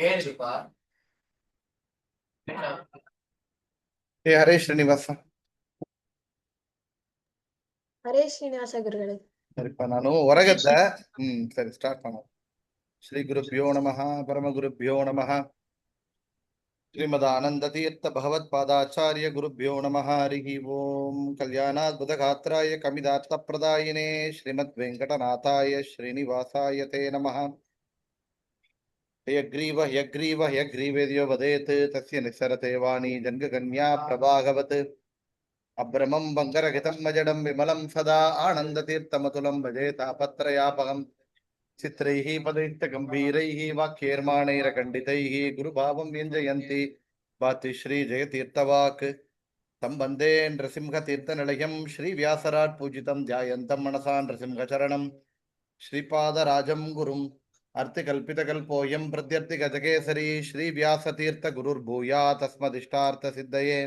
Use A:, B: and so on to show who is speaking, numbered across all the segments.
A: ಏನಿಲ್ಲಪ್ಪ.
B: ಏ ಹರೇ ಶ್ರೀನಿವಾಸ.
C: ಹರೇ ಶ್ರೀನಿವಾಸ ಗುರುಗಳೇ.
B: ಸರಿಪ್ಪ, ನಾನು ಹೊರಗದ್ದೆ. ಸರಿ, ಸ್ಟಾರ್ಟ್ ಮಾಡೋಣ. ಶ್ರೀ ಗುರುಭ್ಯೋ ನಮಃ, ಪರಮ ಗುರುಭ್ಯೋ ನಮಃ. ಶ್ರೀಮದ್ ಆನಂದ ತೀರ್ಥ ಭಗವತ್ಪಾದಾಚಾರ್ಯ ಗುರುಭ್ಯೋ ನಮಃ. ಹರಿ ಓಂ. ಕಲ್ಯಾಣಾದ್ಭುತ ಗಾತ್ರಾಯ ಕಮಿದಾರ್ಥ ಪ್ರದಾಯಿನೇ ಶ್ರೀಮದ್ ವೆಂಕಟನಾಥಾಯ ಶ್ರೀನಿವಾಸಾಯ ತೇ ನಮಃ. ಹಯಗ್ರೀವ ಹಯಗ್ರೀವ ಹಯಗ್ರೀವೇದ್ಯೋ ವದೇತ್ ತಸ್ಯ ನಿಸ್ಸರತೆ ವಾಣಿ ಜನ್ಗಕನ್ಯಾ ಪ್ರಭಾಗವತ್. ಅಭ್ರಮಂ ಬಂಗರಹಿತಂ ಮಜಡಂ ವಿಮಲಂ ಸದಾ ಆನಂದತೀರ್ಥಮತುಲಂ ಭಜೆ ತಾಪತ್ರಯಾಪಹಂ. ಚಿತ್ರೈಃ ಪದೈಶ್ಚ ಗಂಭೀರೈಃ ವಾಕ್ಯೈರ್ಮಾಣೈರಖಂಡಿತೈಃ ಗುರುಭಾವಂ ವ್ಯಂಜಯಂತಿ ಭಾತಿ ಶ್ರೀ ಜಯತೀರ್ಥವಾಕ್. ತಂ ವಂದೇ ನೃಸಿಂಹತೀರ್ಥನಿಲಯಂ ಶ್ರೀವ್ಯಾಸರಾಟ್ ಪೂಜಿತಂ ಧ್ಯಾಯಂತಂ ಮನಸಾ ನೃಸಿಂಹಚರಣಂ ಶ್ರೀಪಾದರಾಜಂ ಗುರುಂ. ಅರ್ಥಿಕಲ್ಪಿತಕಲ್ಪೋऽಯಂ ಪ್ರತ್ಯರ್ಥಿಗಜಕೇಸರಿ ಶ್ರೀವ್ಯಾಸತೀರ್ಥಗುರುರ್ಭೂಯಾತ್ ತಸ್ಮದಿಷ್ಟಾರ್ಥಸಿದ್ಧಯೇ.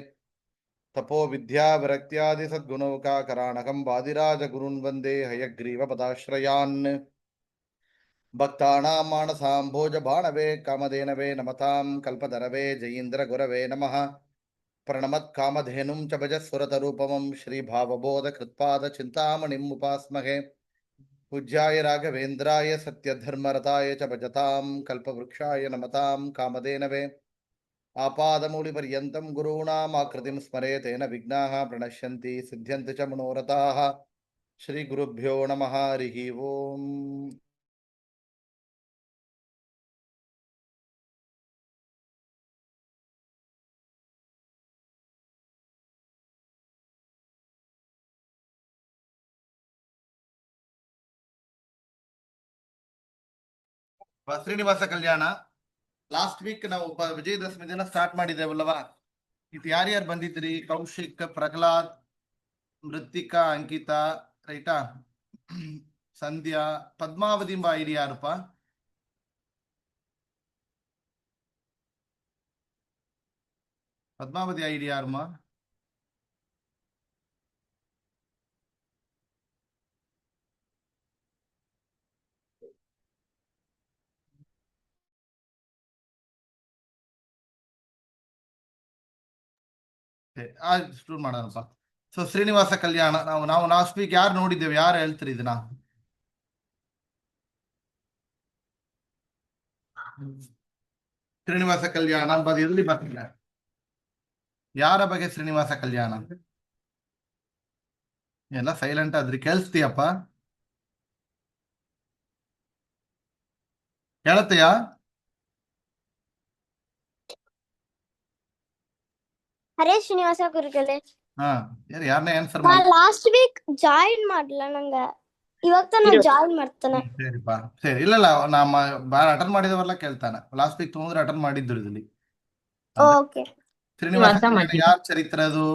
B: ತಪೋ ವಿದ್ಯಾ ವಿರಕ್ತ್ಯಾದಿ ಸದ್ಗುಣೌಕಾಕರಾಣಕಂ ವಾದಿರಾಜಗುರುನ್ ವಂದೇ ಹಯಗ್ರೀವ ಪದಾಶ್ರಯಾನ್. ಭಕ್ತಾನಾಂ ಮಾನಸಾಂಭೋಜ ಬಾಣವೇ ಕಾಮಧೇನವೇ ನಮತಾಂ ಕಲ್ಪತರವೇ ಜಯೀಂದ್ರ ಗುರವೇ ನಮಃ. ಪ್ರಣಮತ್ ಕಾಮಧೇನುಂ ಚ ಭಜಸ್ಸುರತರೂಪಮಂ ಶ್ರೀಭಾವಬೋಧ ಕೃತ್ಪಾದ ಚಿಂತಾಮಣಿಂ ಉಪಾಸ್ಮಹೇ. ಪೂಜ್ಯಾಯ ರಾಘವೇಂದ್ರಾಯ ಸತ್ಯಧರ್ಮರತಾಯ ಚ ಭಜತಾಂ ಕಲ್ಪವೃಕ್ಷಾಯ ನಮತಾಂ ಕಾಮಧೇನವೇ. ಆಪಾದಮೂಲಿಪರ್ಯಂತಂ ಗುರೂಣಾಮಾಕೃತಿಂ ಸ್ಮರೇತೇನ ವಿಘ್ನಾಃ ಪ್ರಣಶ್ಯಂತಿ ಸಿದ್ಧ್ಯಂತಿ ಚ ಮನೋರಥಾಃ. ಶ್ರೀ ಗುರುಭ್ಯೋ ನಮಃ. ಹರಿ ಓಂ. ಶ್ರೀನಿವಾಸ ಕಲ್ಯಾಣ ಲಾಸ್ಟ್ ವೀಕ್ ನಾವು ವಿಜಯದಶಮಿ ದಿನ ಸ್ಟಾರ್ಟ್ ಮಾಡಿದ್ದೇವಲ್ಲವಾ? ಇದು ಯಾರ್ಯಾರು ಬಂದಿದ್ರಿ? ಕೌಶಿಕ್, ಪ್ರಹ್ಲಾದ್, ಮೃತ್ತಿಕಾ, ಅಂಕಿತಾ, ರೈಟಾ, ಸಂಧ್ಯಾ, ಪದ್ಮಾವತಿ ಐಡಿ ಯಾರಪ್ಪ? ಪದ್ಮಾವತಿ ಐಡಿ ಯಾರಮ್ಮ? ಶುರು ಮಾಡೋಣಪ್ಪ. ಸೊ ಶ್ರೀನಿವಾಸ ಕಲ್ಯಾಣ ನಾವು ಲಾಸ್ಟ್ ವೀಕ್ ಯಾರು ನೋಡಿದ್ದೇವೆ? ಯಾರು ಹೇಳ್ತೀರಿ ಇದನ್ನ? ಶ್ರೀನಿವಾಸ ಕಲ್ಯಾಣ ಎಲ್ಲಿ ಬರ್ತಿಲ್ಲ. ಯಾರ ಬಗ್ಗೆ ಶ್ರೀನಿವಾಸ ಕಲ್ಯಾಣ? ಎಲ್ಲ ಸೈಲೆಂಟ್ ಆದ್ರಿ. ಕೇಳಿಸ್ತೀಯಪ್ಪ? ಕೇಳತ್ತೆಯಾ?
D: ಹರೇ ಶ್ರೀನಿವಾಸ ಗುರುಗಳೇ.
B: ಹಾ, ಯಾರನ್ನೇ ಆನ್ಸರ್
D: ನಾ
B: ಮಾಡಿ.
D: ಲಾಸ್ಟ್ ವೀಕ್ ಜಾಯಿನ್ ಮಾಡ್ಲ, ನಂಗ ಇವಾಗ ತಾನ ಜಾಯಿನ್ ಮಾಡ್ತಾನೆ.
B: ಸರಿಪ್ಪ, ಸರಿ. ಇಲ್ಲ ನಮ್ಮ ಅಟೆಂಡ್ ಮಾಡಿದವರೆಲ್ಲ ಕೇಳ್ತಾನೆ. ಲಾಸ್ಟ್ ವೀಕ್ ತೊಂದ್ರೆ ಅಟೆಂಡ್ ಮಾಡಿದ್ರು ಇಲ್ಲಿ.
D: ಓಕೆ.
B: ಶ್ರೀನಿವಾಸ ಯಾರ ಚರಿತ್ರೆ ಅದು?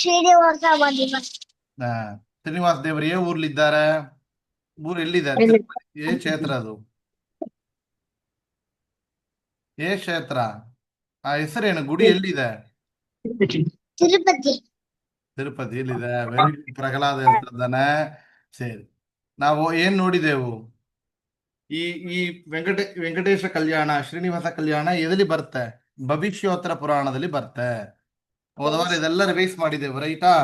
D: ಶ್ರೀನಿವಾಸ
B: ಹಾ, ಶ್ರೀನಿವಾಸ ದೇವರು ಏ ಊರ್ಲಿದ್ದಾರೆ? ಊರು ಎಲ್ಲಿದೆ? ಏ ಕ್ಷೇತ್ರ ಅದು? ಏ ಕ್ಷೇತ್ರ. ಆ ಹೆಸರೇನು? ಗುಡಿ ಎಲ್ಲಿದೆ?
D: ತಿರುಪತಿ.
B: ತಿರುಪತಿಯಲ್ಲಿದೆ. Very good. ಪ್ರಹ್ಲಾದ ಹೇಳ್ತಿದ್ದಾನೆ. ಸರಿ, ನಾವು ಏನ್ ನೋಡಿದೆವು? ಈ ಈ ವೆಂಕಟೇಶ ಕಲ್ಯಾಣ, ಶ್ರೀನಿವಾಸ ಕಲ್ಯಾಣ ಎಲ್ಲಿ ಬರುತ್ತೆ? ಭವಿಷ್ಯೋತ್ತರ ಪುರಾಣದಲ್ಲಿ ಬರುತ್ತೆ. ಹೋದವಾರ ಇದೆಲ್ಲ ರಿವೈಸ್ ಮಾಡಿದೆವು, ರೈಟಾ?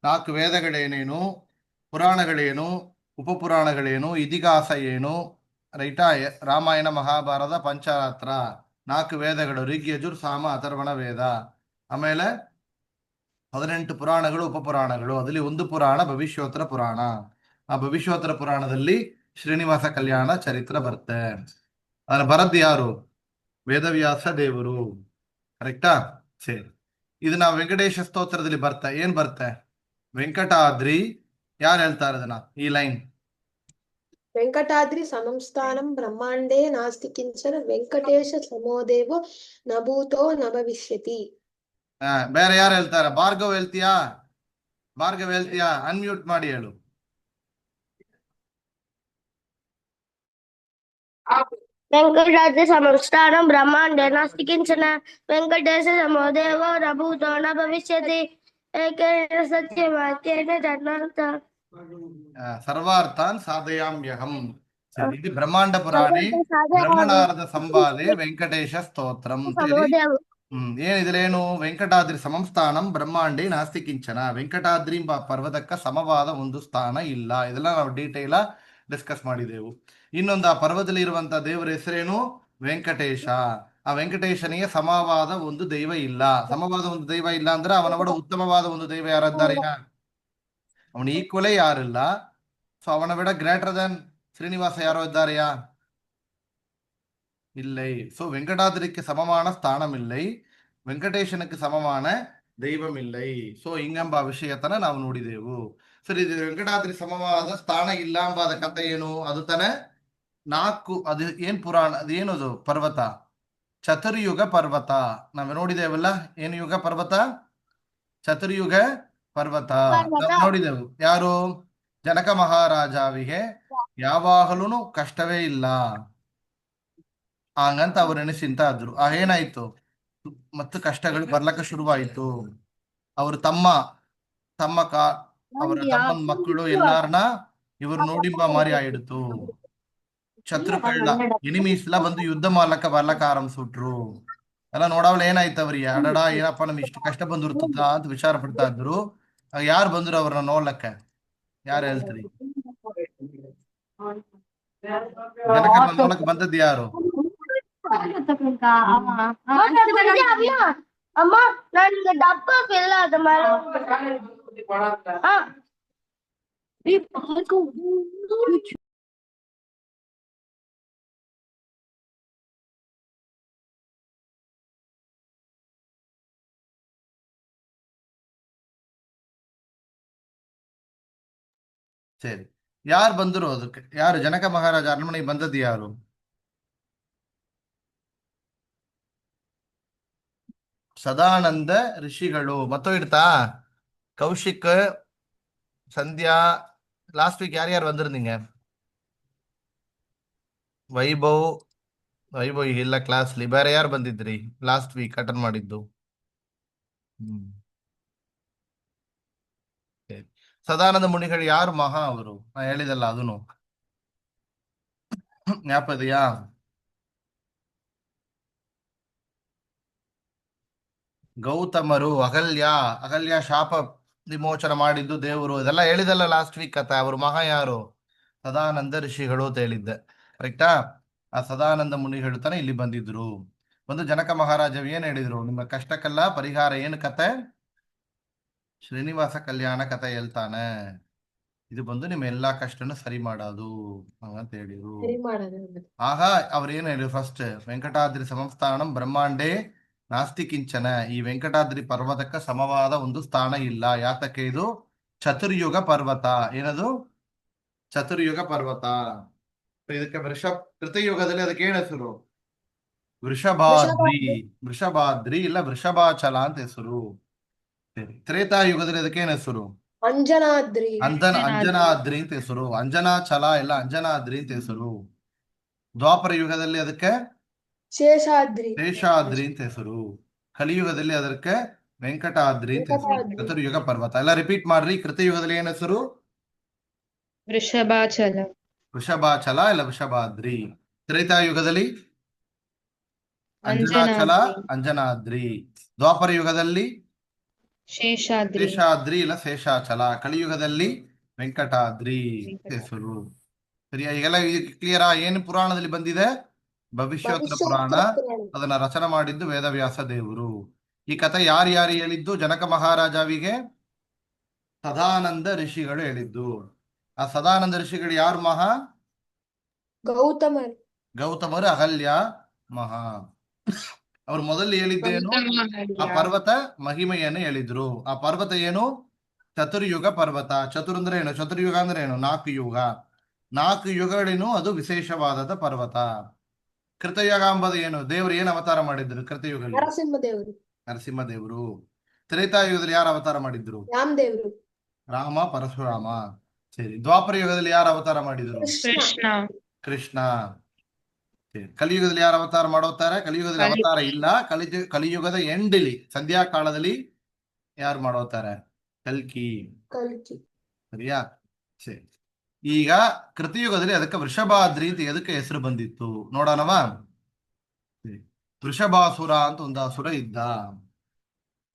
B: 4 ವೇದಗಳೇನೇನು, ಪುರಾಣಗಳೇನು, ಉಪಪುರಾಣಗಳೇನು, ಇತಿಹಾಸ ಏನು, ರೈಟಾ? ರಾಮಾಯಣ, ಮಹಾಭಾರತ, ಪಂಚರಾತ್ರ, 4 ವೇದಗಳು, ಋಗ್, ಯಜುರ್, ಸಾಮ, ಅಥರ್ವಣ ವೇದ. ಆಮೇಲೆ 18 ಪುರಾಣಗಳು, ಉಪಪುರಾಣಗಳು. ಅದರಲ್ಲಿ ಒಂದು ಪುರಾಣ ಭವಿಷ್ಯೋತ್ತರ ಪುರಾಣ. ಆ ಭವಿಷ್ಯೋತ್ತರ ಪುರಾಣದಲ್ಲಿ ಶ್ರೀನಿವಾಸ ಕಲ್ಯಾಣ ಚರಿತ್ರೆ ಬರುತ್ತೆ. ಅದನ್ನ ಬರದ್ದು ಯಾರು? ವೇದವ್ಯಾಸ ದೇವರು. ಕರೆಕ್ಟಾ? ಸರಿ. ಇದನ್ನ ವೆಂಕಟೇಶ ಸ್ತೋತ್ರದಲ್ಲಿ ಬರ್ತಾ ಏನ್ ಬರ್ತೆ? ವೆಂಕಟಾದ್ರಿ. ಯಾರು ಹೇಳ್ತಾರೆ ಇದನ್ನ? ಈ ಲೈನ್
C: ವೆಂಕಟಾದ್ರಿ ಸಮಂ ಸ್ಥಾನಂ ಬ್ರಹ್ಮಾಂಡೇ ನಾಸ್ತಿ ಕಿಂಚನ ವೆಂಕಟೇಶ ಸಮೋ ದೇವೋ ನ ಭೂತೋ ನ ಭವಿಷ್ಯತಿ.
B: ಬೇರೆ ಯಾರು ಹೇಳ್ತಾರೆ? ಭಾರ್ಗವ್ ಹೇಳ್ತೀಯಾ? ಭಾರ್ಗವ್ ಹೇಳ್ತೀಯಾ? ಅನ್ಮ್ಯೂಟ್ ಮಾಡಿ ಹೇಳು.
D: ವೆಂಕಟಾದ್ರಿ ಸಮಂ ಸ್ಥಾನಂ ಬ್ರಹ್ಮಾಂಡೇ ನಾಸ್ತಿ ಕಿಂಚನ ವೆಂಕಟೇಶ ಸಮೋ ದೇವೋ ನ ಭೂತೋ ನ ಭವಿಷ್ಯತಿ ಏಕೇನ ಸತ್ಯವಾಕ್ಯೇನ ಜನ್ಮಾರ್ಥ
B: ಸರ್ವಾರ್ಥಾನ್ ಸಾಧಯಾಮ್ಯಹಂ. ಸರಿ, ಇದು ಬ್ರಹ್ಮಾಂಡ ಪುರಾಣಿ ಬ್ರಹ್ಮಣಾರದ ಸಂವಾದೆ ವೆಂಕಟೇಶ ಸ್ತೋತ್ರಂ ಅಂತ ಹೇಳಿ. ಏನಿದ್ರೇನು ವೆಂಕಟಾದ್ರಿ ಸಮಂ ಸ್ಥಾನಂ ಬ್ರಹ್ಮಾಂಡೇ ನಾಸ್ತಿ ಕಿಂಚನ. ವೆಂಕಟಾದ್ರಿ ಪರ್ವತಕ್ಕ ಸಮವಾದ ಒಂದು ಸ್ಥಾನ ಇಲ್ಲ. ಇದೆಲ್ಲ ನಾವು ಡೀಟೇಲ್ ಡಿಸ್ಕಸ್ ಮಾಡಿದೆವು. ಇನ್ನೊಂದು, ಆ ಪರ್ವತದಲ್ಲಿ ಇರುವಂತಹ ದೇವರ ಹೆಸರೇನು? ವೆಂಕಟೇಶ. ಆ ವೆಂಕಟೇಶನಿಗೆ ಸಮವಾದ ಒಂದು ದೈವ ಇಲ್ಲ. ಸಮವಾದ ಒಂದು ದೈವ ಇಲ್ಲ ಅಂದ್ರೆ ಅವನ ವಿಡ ಉತ್ತಮವಾದ ಒಂದು ದೈವ ಯಾರಿದ್ದಾರೆ? ಅವನ ಈಕ್ವಲೇ ಯಾರಿಲ್ಲ. ಸೊ ಅವನ ವಿಡ ಗ್ರೇಟರ್ ದನ್ ಶ್ರೀನಿವಾಸ ಯಾರೋ ಇದ್ದಾರೆಯಾ? இல்லை. ஸோ வெங்கடாதிரிக்கு சமமான ஸ்தானம் இல்லை, ವೆಂಕಟೇಶನಕ್ಕೆ ಸಮಾನ ದೈವಂ இல்லை. ಸೊ ಹಿಂಗಂಬ ವಿಷಯತನ ನಾವು ನೋಡಿದೆವು. ಸರಿ, ಇದು ವೆಂಕಟಾದ್ರಿ ಸಮವಾದ ಸ್ಥಾನ ಇಲ್ಲ ಎಂಬಾದ ಕಥೆ ಏನು? ಅದು ತಾನೆ 4. ಅದು ಏನ್ ಪುರಾಣ, ಅದು ಏನದು ಪರ್ವತ? ಚತುರ್ಯುಗ ಪರ್ವತ. ನಾವು ನೋಡಿದೇವಲ್ಲ, ಏನು ಯುಗ ಪರ್ವತ? ಚತುರ್ಯುಗ ಪರ್ವತ ನಾವು ನೋಡಿದೆವು. ಯಾರು? ಜನಕ ಮಹಾರಾಜಾವಿಗೆ ಯಾವಾಗಲೂ ಕಷ್ಟವೇ ಇಲ್ಲ ಹಂಗಂತ ಅವ್ರು ಎಣಿಸಿಂತ ಆದ್ರು. ಏನಾಯ್ತು? ಮತ್ತು ಕಷ್ಟಗಳು ಬರ್ಲಕ್ಕ ಶುರುವಾಯಿತು. ಅವ್ರ ಅವರ ತಮ್ಮನ ಮಕ್ಕಳು ಎಲ್ಲಾರನ್ನ ಇವ್ರು ನೋಡಿಂಬ ಮಾರಿ ಆಯಿಡ್ತು. ಶತ್ರುಗಳನ್ನ ಎನಿಮೀಸ್ಲ ಬಂದು ಯುದ್ಧ ಬರ್ಲಕ್ಕ ಆರಂಭಿಸ್ಬಿಟ್ರು. ಎಲ್ಲ ನೋಡವಲ್ಲ ಏನಾಯ್ತು ಅವ್ರಿಗೆ? ಅಡಡ, ಏನಪ್ಪ ನಮ್ಗೆ ಇಷ್ಟು ಕಷ್ಟ ಬಂದಿರ್ತದ ಅಂತ ವಿಚಾರ ಪಡ್ತಾ ಇದ್ರು. ಯಾರು ಬಂದ್ರು ಅವ್ರನ್ನ ನೋಡ್ಲಕ್ಕ? ಯಾರು ಹೇಳ್ತೀರಿ? ಜನಕರನ್ನ ನೋಡಕ್ ಬಂದದ್ದು ಯಾರು?
D: ಅಮ್ಮ, ನನಗೆ ಡಬ್ಬಕ್ಕೆ ಇಲ್ಲ ಅದು
B: ಸರಿ, ಯಾರು ಬಂದ್ರು ಅದಕ್ಕೆ? ಯಾರು ಜನಕ ಮಹಾರಾಜ ಅರಮನೆಗೆ ಬಂದದ್ದು ಯಾರು? ಸದಾನಂದ ಋಷಿಗಳು. ಮತ್ತೋ ಇಡ್ತಾ ಕೌಶಿಕ್, ಸಂಧ್ಯಾ, ಲಾಸ್ಟ್ ವೀಕ್ ಯಾರ್ಯಾರು ಬಂದ್ರು ನಿಂಗೆ? ವೈಭವ್ ಇಲ್ಲ ಕ್ಲಾಸ್ಲಿ. ಬೇರೆ ಯಾರು ಬಂದಿದ್ರಿ ಲಾಸ್ಟ್ ವೀಕ್ ಅಟೆಂಡ್ ಮಾಡಿದ್ದು? ಸದಾನಂದ ಮುನಿಗಳು ಯಾರು? ಮಹಾ ಅವರು, ನಾ ಹೇಳಿದಲ್ಲ ಅದನ್ನು ಜ್ಞಾಪ ಇದೆಯಾ? ಗೌತಮರು, ಅಹಲ್ಯ ಶಾಪ ವಿಮೋಚನ ಮಾಡಿದ್ದು ದೇವರು, ಇದೆಲ್ಲ ಹೇಳಿದಲ್ಲ ಲಾಸ್ಟ್ ವೀಕ್ ಕಥೆ. ಅವರು ಮಹಾ ಯಾರು? ಸದಾನಂದ ಋಷಿಗಳು ಅಂತ ಹೇಳಿದ್ದೆ, ಕರೆಕ್ಟಾ? ಆ ಸದಾನಂದ ಮುನಿಗಳು ತಾನೆ ಇಲ್ಲಿ ಬಂದಿದ್ರು. ಒಂದು ಜನಕ ಮಹಾರಾಜ ಏನ್ ಹೇಳಿದ್ರು? ನಿಮ್ಮ ಕಷ್ಟಕ್ಕೆಲ್ಲ ಪರಿಹಾರ ಏನು ಕತೆ? ಶ್ರೀನಿವಾಸ ಕಲ್ಯಾಣ ಕಥೆ ಹೇಳ್ತಾನೆ. ಇದು ಬಂದು ನಿಮ್ಮ ಎಲ್ಲಾ ಕಷ್ಟನ ಸರಿ ಮಾಡೋದು ಅಂತ ಹೇಳಿದ್ರು. ಆಗ ಅವ್ರೇನ್ ಹೇಳಿದ್ರು? ಫಸ್ಟ್, ವೆಂಕಟಾದ್ರಿ ಸಮಸ್ಥಾನಂ ಬ್ರಹ್ಮಾಂಡೇ ನಾಸ್ತಿ ಕಿಂಚನ. ಈ ವೆಂಕಟಾದ್ರಿ ಪರ್ವತಕ್ಕ ಸಮವಾದ ಒಂದು ಸ್ಥಾನ ಇಲ್ಲ. ಯಾತಕ್ಕೆ? ಇದು ಚತುರ್ಯುಗ ಪರ್ವತ. ಏನದು? ಚತುರ್ಯುಗ ಪರ್ವತ. ಇದಕ್ಕೆ ಕೃತಯುಗದಲ್ಲಿ ಅದಕ್ಕೆ ಏನ್ ಹೆಸರು? ವೃಷಭಾದ್ರಿ ಇಲ್ಲ ವೃಷಭಾಚಲ ಅಂತ ಹೆಸರು. ತ್ರೇತಾಯುಗದಲ್ಲಿ ಅದಕ್ಕೆ ಏನ್ ಹೆಸರು?
C: ಅಂಜನಾದ್ರಿ
B: ಅಂತ ಹೆಸರು. ಅಂಜನಾಚಲ ಇಲ್ಲ ಅಂಜನಾದ್ರಿ ಅಂತ ಹೆಸರು. ದ್ವಾಪರ ಯುಗದಲ್ಲಿ ಅದಕ್ಕೆ ಶೇಷಾದ್ರಿ ಅಂತ ಹೆಸರು. ಕಲಿಯುಗದಲ್ಲಿ ಅದಕ್ಕೆ ವೆಂಕಟಾದ್ರಿ ಅಂತ ಹೆಸರು. ಚತುರ್ಯುಗ ಪರ್ವತ. ಎಲ್ಲ ರಿಪೀಟ್ ಮಾಡ್ರಿ. ಕೃತಯುಗದಲ್ಲಿ ಏನ್ ಹೆಸರು? ವೃಷಭಾಚಲ ಇಲ್ಲ ವೃಷಭಾದ್ರಿ. ತ್ರೇತಾಯುಗದಲ್ಲಿ ಅಂಜನಾದ್ರಿ. ದ್ವಾಪರ ಯುಗದಲ್ಲಿ ಶೇಷಾದ್ರಿ ಇಲ್ಲ ಶೇಷಾಚಲ. ಕಲಿಯುಗದಲ್ಲಿ ವೆಂಕಟಾದ್ರಿ ಹೆಸರು. ಸರಿಯಾ? ಈಗೆಲ್ಲ ಕ್ಲಿಯರಾ? ಏನು ಪುರಾಣದಲ್ಲಿ ಬಂದಿದೆ? ಭವಿಷ್ಯೋತ್ತರ ಪುರಾಣ. ಅದನ್ನ ರಚನೆ ಮಾಡಿದ್ದು ವೇದವ್ಯಾಸ ದೇವರು. ಈ ಕಥೆ ಯಾರು ಹೇಳಿದ್ದು? ಜನಕ ಮಹಾರಾಜಾವಿಗೆ ಸದಾನಂದ ಋಷಿಗಳು ಹೇಳಿದ್ದು. ಆ ಸದಾನಂದ ಋಷಿಗಳು ಯಾರು? ಮಹಾ ಗೌತಮರು, ಅಹಲ್ಯ ಮಹಾ. ಅವ್ರು ಮೊದಲು ಹೇಳಿದ್ದೇನು? ಆ ಪರ್ವತ ಮಹಿಮೆಯನ್ನು ಹೇಳಿದ್ರು. ಆ ಪರ್ವತ ಏನು? ಚತುರ್ಯುಗ ಪರ್ವತ. ಚತುರ್ ಅಂದ್ರೆ ಏನು? ಚತುರ್ಯುಗ ಅಂದ್ರೆ ಏನು? 4 ಯುಗ. 4 ಯುಗಗಳೇನು? ಅದು ವಿಶೇಷವಾದ ಪರ್ವತ. ಕೃತಯುಗ ಎಂಬುದು ಏನು? ದೇವರು ಏನು ಅವತಾರ ಮಾಡಿದ್ರು ಕೃತಯುಗದಲ್ಲಿ? ನರಸಿಂಹದೇವರು. ತ್ರೇತಾಯುಗದಲ್ಲಿ ಯಾರು ಅವತಾರ ಮಾಡಿದ್ರು? ರಾಮ, ಪರಶುರಾಮ. ಸರಿ. ದ್ವಾಪರ ಯುಗದಲ್ಲಿ ಯಾರು ಅವತಾರ ಮಾಡಿದ್ರು? ಕೃಷ್ಣ. ಕಲಿಯುಗದಲ್ಲಿ ಯಾರು ಅವತಾರ ಮಾಡೋತಾರೆ? ಕಲಿಯುಗದಲ್ಲಿ ಅವತಾರ ಇಲ್ಲ. ಕಲಿಯುಗದ ಎಂಡಲಿ ಸಂಧ್ಯಾ ಕಾಲದಲ್ಲಿ ಯಾರು ಮಾಡೋತಾರೆ? ಕಲ್ಕಿ. ಸರಿಯಾ? ಸರಿ. ಈಗ ಕೃತಯುಗದಲ್ಲಿ ಅದಕ್ಕೆ ವೃಷಭಾದ್ರಿ ಅಂತ ಎದಕ್ಕೆ ಹೆಸರು ಬಂದಿತ್ತು ನೋಡೋಣವಾ. ವೃಷಭಾಸುರ ಅಂತ ಒಂದು ಅಸುರ ಇದ್ದ.